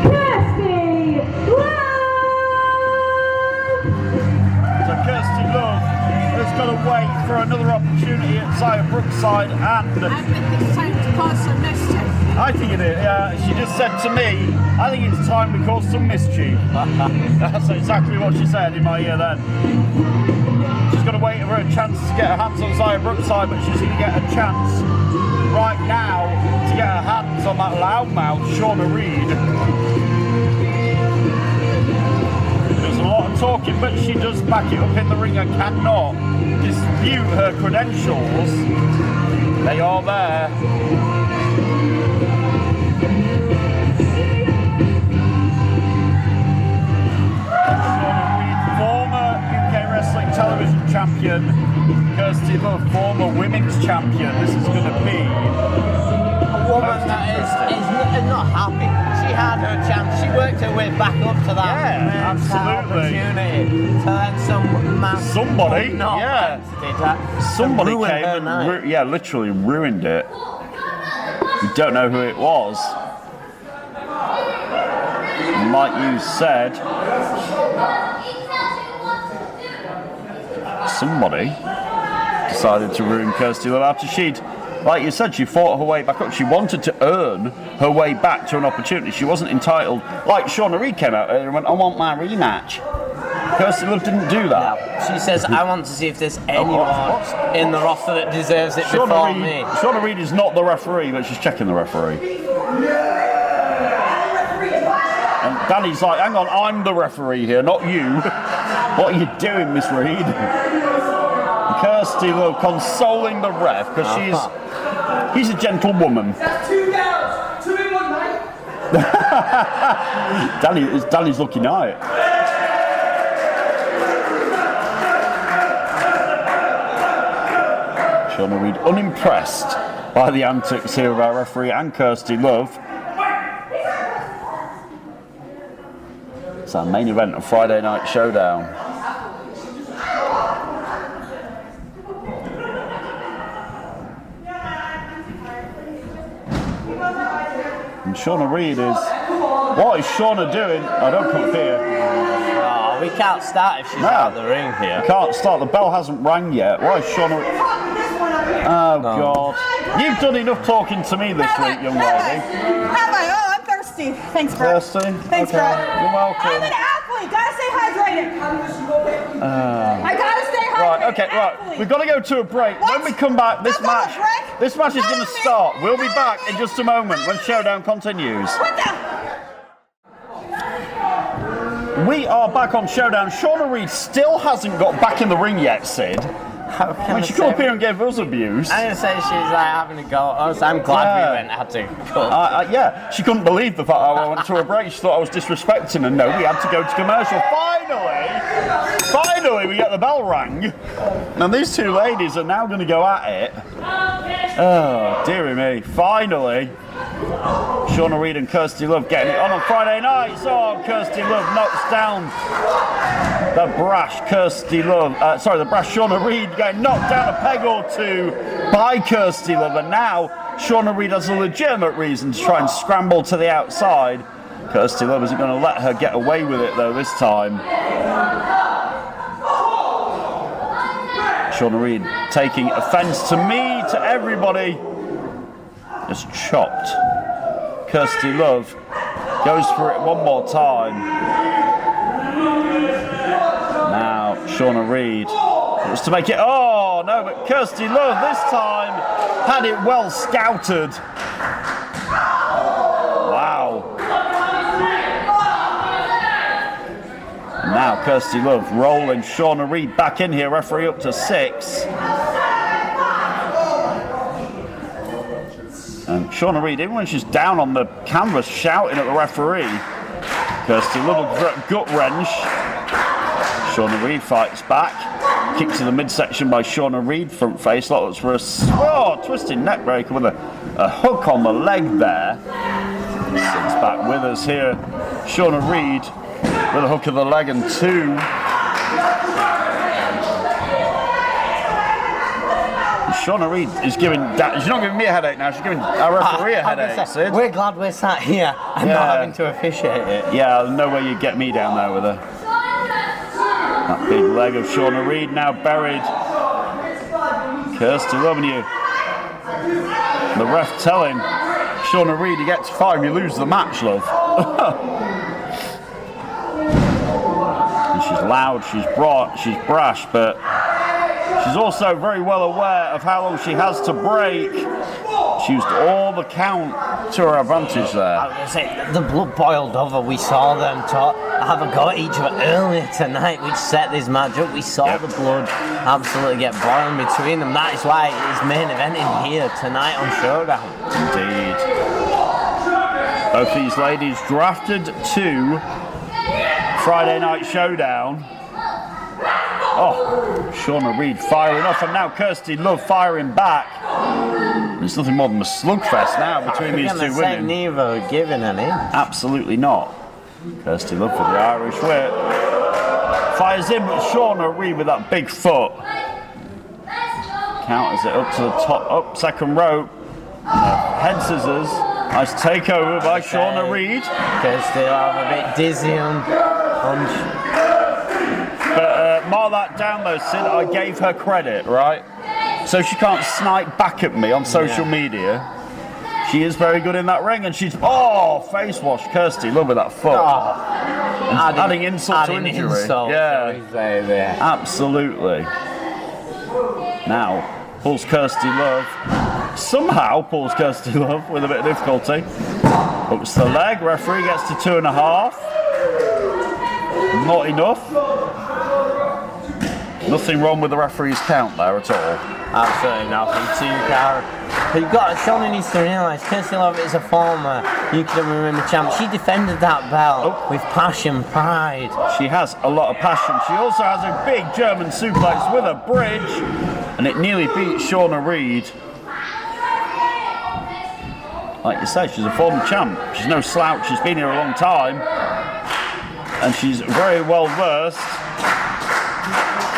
Kirsty Love. So Kirsty Love has got to wait for another opportunity at Zia Brookside, and I think it's time to cause some mischief. I think it is. She just said to me, I think it's time we cause some mischief. That's exactly what she said in my ear then. She's got to wait for a chance to get her hands on Zia Brookside, but she's going to get a chance right now to get her hands on that loudmouth Shauna Reed. There's a lot of talking, but she does back it up in the ring and cannot dispute her credentials. They are there. Television champion, Kirsty Love, former women's champion. This is going to be a woman that is not happy. She had her chance. She worked her way back up to that opportunity. To then somebody came and literally ruined it. We don't know who it was. Like you said, somebody decided to ruin Kirsty Love after she'd, like you said, she fought her way back up. She wanted to earn her way back to an opportunity. She wasn't entitled. Like Shauna Reed came out earlier and went, I want my rematch. Kirsty Love didn't do that. No. She says, I want to see if there's anyone in the roster that deserves it before me. Shauna Reed is not the referee, but she's checking the referee. And Danny's like, hang on, I'm the referee here, not you. What are you doing, Miss Reed? Kirsty Love consoling the ref because he's a gentle woman. That's 2 gals, 2 in 1 night. Danny's lucky night. Shauna Reed unimpressed by the antics here of our referee and Kirsty Love. It's our main event of Friday Night Showdown. And Shauna Reed is... What is Shauna doing? I don't come up here. Oh, we can't start if she's out of the ring here. We can't start. The bell hasn't rang yet. Why is Shauna... Oh, God. You've done enough talking to me this week, young lady. Have I? Oh, I'm thirsty. Thanks, Brett. Thirsty? Thanks, okay. Brett. You're welcome. I'm an athlete. Gotta stay hydrated. I gotta stay hydrated. Right, okay, right. We've got to go to a break. What? When we come back, this match is going to me. start. We'll be back in just a moment when Showdown continues. What the? We are back on Showdown. Shauna Reed still hasn't got back in the ring yet, Sid. When she come up here and gave us abuse. I'm going to say she's like having a go. I'm glad we had to cut. Yeah, she couldn't believe the fact that I went to a break. She thought I was disrespecting her. No, we had to go to commercial. Finally, we get the bell rang. And these two ladies are now going to go at it. Oh, dearie me. Finally. Shauna Reed and Kirsty Love getting it on Friday night. So Kirsty Love knocks down the brash the brash Shauna Reed getting knocked down a peg or two by Kirsty Love. And now Shauna Reed has a legitimate reason to try and scramble to the outside. Kirsty Love isn't going to let her get away with it though this time. Shauna Reed taking offence to me, to everybody. Just chopped. Kirsty Love goes for it one more time. Now Shauna Reed was to make it. Oh no, but Kirsty Love this time had it well scouted. Wow. And now Kirsty Love rolling Shauna Reed back in here, referee up to 6. And Shauna Reed, even when she's down on the canvas shouting at the referee, Kirsty Love gut wrench. Shauna Reed fights back. Kick to the midsection by Shauna Reed, front face locks for a twisting neck breaker with a hook on the leg there. Sits back with us here. Shauna Reed with a hook of the leg and 2. Shauna Reed is giving. She's not giving me a headache now. She's giving our referee a headache. Sid. We're glad we're sat here and not having to officiate it. Yeah, no way you get me down there with her. That big leg of Shauna Reed now buried. Kirsty loving you. The ref telling Shauna Reed, you get to 5, you lose the match, love. And she's loud, she's brash, but she's also very well aware of how long she has to break. She used all the count to her advantage there. I was going to say, the blood boiled over. We saw them have a go at each other earlier tonight, which set this match up. We saw the blood absolutely get boiling between them. That is why it's main eventing here tonight on Showdown. Indeed. Both these ladies drafted to Friday Night Showdown. Oh, Shauna Reed firing off, and now Kirsty Love firing back. It's nothing more than a slugfest now between these two women. Neither giving any. Absolutely not. Kirsty Love for the Irish whip. Fires in, but Shauna Reed with that big foot. Counters it up to the top, up second rope. Head scissors. Nice takeover by Shauna Reed. Kirsty Love a bit dizzy on punch. But mark that down though, Sid, I gave her credit, right? So she can't snipe back at me on social media. She is very good in that ring, and she's face wash Kirsty Love with that foot. Adding insult to injury. Yeah, absolutely. Now pulls Kirsty Love. Somehow pulls Kirsty Love with a bit of difficulty. Hooks the leg. Referee gets to 2.5. Not enough. Nothing wrong with the referee's count there at all. Absolutely nothing. 2 count. But Shauna needs to realise Kirsty Love is a former UKW Women's Champ. She defended that belt with passion, pride. She has a lot of passion. She also has a big German suplex with a bridge, and it nearly beat Shauna Reed. Like you say, she's a former champ. She's no slouch. She's been here a long time, and she's very well versed.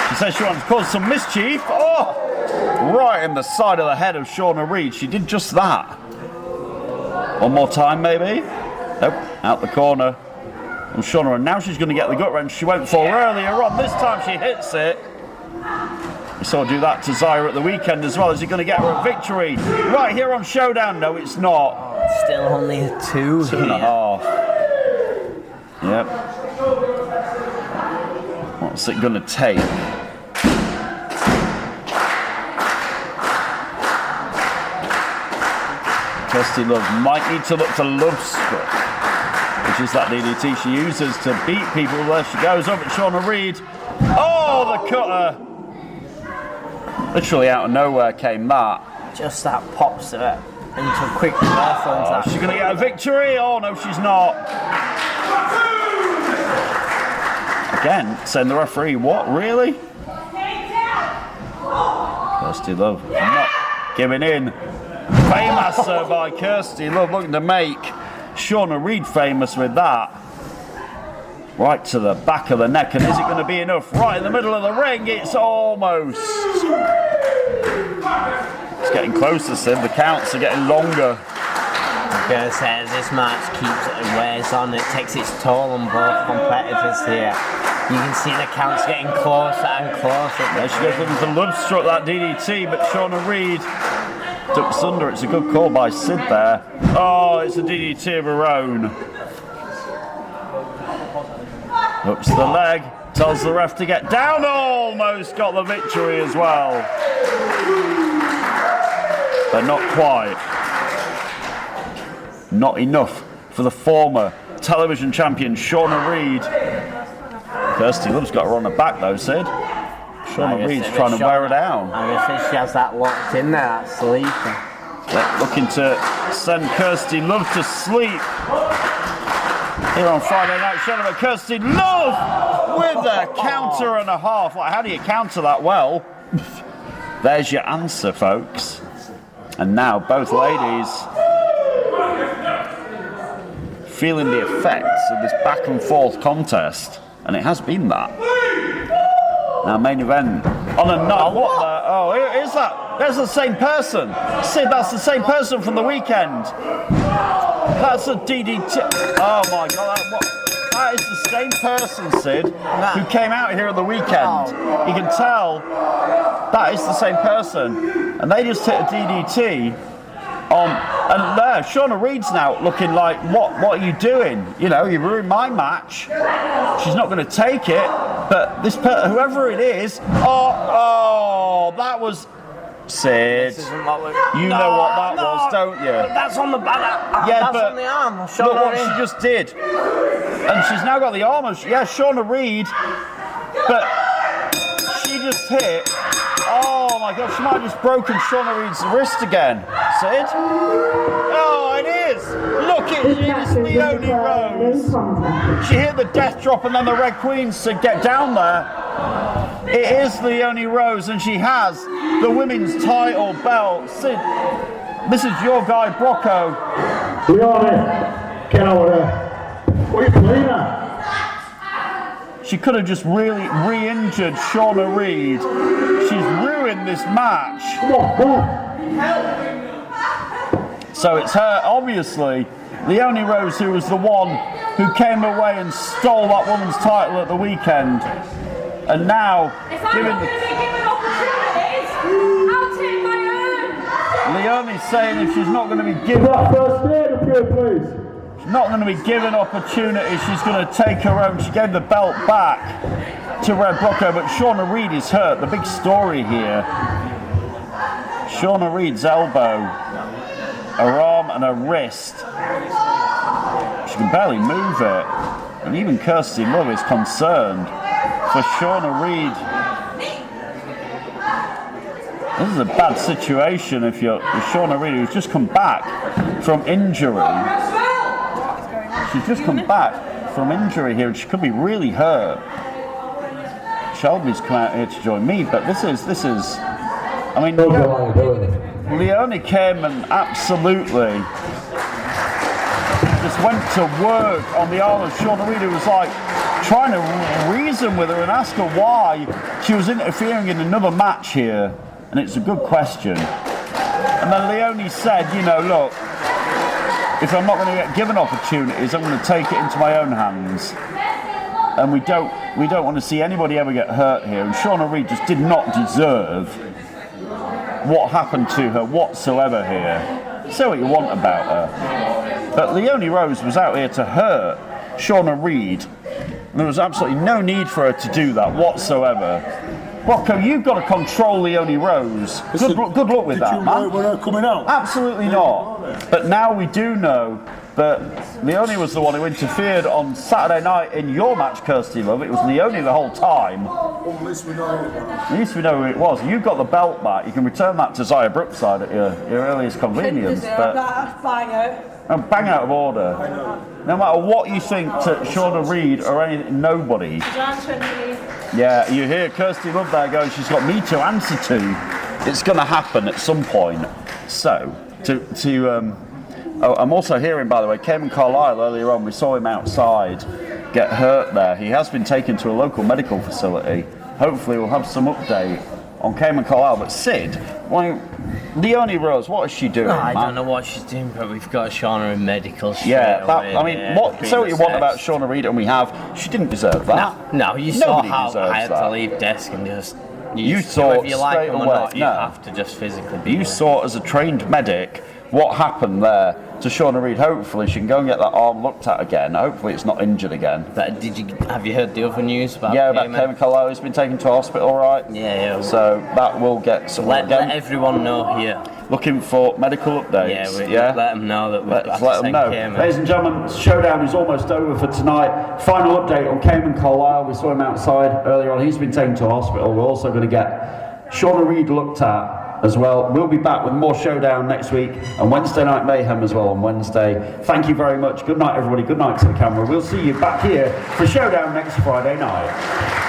She says she wants to cause some mischief. Right in the side of the head of Shauna Reed. She did just that. One more time, maybe? Nope, out the corner from Shauna, and now she's going to get the gut wrench she went for earlier on. This time she hits it. We saw her do that to Zaya at the weekend as well. Is he going to get her a victory right here on Showdown? No, it's not. Still only a 2. 2.5. Yep. What's it going to take? Kirsty Love might need to look to Love Struck, which is that DDT she uses to beat people. There she goes up at Shauna Reed. Oh, the cutter! Literally out of nowhere came that. Just that pops her into a quick reversal. She's going to get a victory. Oh no, she's not. Again, saying the referee, what, really? Kirsty Love not giving in. Famous by Kirsty Love, looking to make Shauna Reed famous with that. Right to the back of the neck, and is it going to be enough? Right in the middle of the ring, it's almost. It's getting closer, Sid. The counts are getting longer. I'm going to say, as this match wears on, it takes its toll on both competitors here. You can see the counts getting closer and closer. There she goes looking to love struck that DDT, but Shauna Reed ducks under. It's a good call by Sid there. Oh, it's a DDT of her own. Hooks the leg, tells the ref to get down. Almost got the victory as well. But not quite. Not enough for the former television champion Shauna Reed. Kirsty Love's got her on her back though, Sid. Shauna Reed's trying to wear her down. I'm going to say she has that locked in there, that sleep. Yeah, looking to send Kirsty Love to sleep. Here on Friday Night Showdown, Kirsty Love with a counter and a half. Like, how do you counter that well? There's your answer, folks. And now both ladies feeling the effects of this back and forth contest. And it has been that. Now, main event on a night. What the? Oh, is that? That's the same person. Sid, that's the same person from the weekend. That's a DDT. Oh my God, that is the same person, Sid, who came out here on the weekend. You can tell that is the same person. And they just hit a DDT on, and there, Shauna Reed's now looking like, what are you doing? You know, you ruined my match. She's not going to take it, but this whoever it is, that was Sid. You know what that was, don't you? That's on the back. Yeah, that's on the arm. Look what she just did. And she's now got the arm. Yeah, Shauna Reed, but she just hit. Oh my God, she might have just broken Shauna Reed's wrist again. Sid? Oh, it is! Look at it's Leonie Rose. She hit the death drop and then the Red Queens to get down there. It is Leonie Rose and she has the women's title belt. Sid, this is your guy, Brocco. Leonie, get over there. What are you playing at? She could have just really re-injured Shauna Reed. She's ruined this match. So it's her, obviously, Leonie Rose, who was the one who came away and stole that woman's title at the weekend. And now, Leonie's saying if she's not going to be given not going to be given opportunity, she's going to take her own. She gave the belt back to Red Brocco, but Shauna Reed is hurt. The big story here, Shauna Reed's elbow, her arm and her wrist. She can barely move it. And even Kirsty Love is concerned for Shauna Reed. This is a bad situation if you're Shauna Reed, who's just come back from injury. She's just come back from injury here and she could be really hurt. Shelby's come out here to join me, but this is I mean, Leonie came and absolutely just went to work on the arm of Shauna Reed, who was like trying to reason with her and ask her why she was interfering in another match here. And it's a good question. And then Leonie said, you know, look, if I'm not going to get given opportunities, I'm going to take it into my own hands. And we don't want to see anybody ever get hurt here. And Shauna Reed just did not deserve what happened to her whatsoever here. Say what you want about her. But Leonie Rose was out here to hurt Shauna Reed. And there was absolutely no need for her to do that whatsoever. Rocco, you've got to control Leonie Rose. Good luck with that, man. Did you know coming out? Absolutely not. But now we do know that Leonie was the one who interfered on Saturday night in your match, Kirsty Love. It was Leonie the whole time. Well, at least we know who it was. At least we know who it was. You've got the belt back. You can return that to Zaya Brookside at your earliest convenience. But bang out of order. No matter what you think to Shauna Reed or anything, nobody. Yeah, you hear Kirsty Love there going, she's got me to answer to. It's going to happen at some point. So, I'm also hearing, by the way, Cayman Carlisle earlier on, we saw him outside get hurt there. He has been taken to a local medical facility. Hopefully we'll have some update on Cayman Carlisle, but Sid, Leonie Rose, what is she doing? I don't know what she's doing, but we've got Shauna in medical. Yeah, say what you want about Shauna Reed, and we have. She didn't deserve that. No, you saw how I had to leave desk and just. You saw whether you like straight them or away. not, you have to just physically be. You saw as a trained medic what happened there to Shauna Reed. Hopefully she can go and get that arm looked at again. Hopefully it's not injured again. But have you heard the other news about? Yeah, about Cayman Carlisle. He's been taken to hospital, right? Yeah. So that will get some. Let everyone know here. Looking for medical updates. Yeah, let them know that Let's let them know. Ladies and gentlemen, Showdown is almost over for tonight. Final update on Cayman Carlisle. We saw him outside earlier on. He's been taken to hospital. We're also going to get Shauna Reed looked at as well. We'll be back with more Showdown next week and Wednesday Night Mayhem as well on Wednesday. Thank you very much. Good night, everybody. Good night to the camera. We'll see you back here for Showdown next Friday night.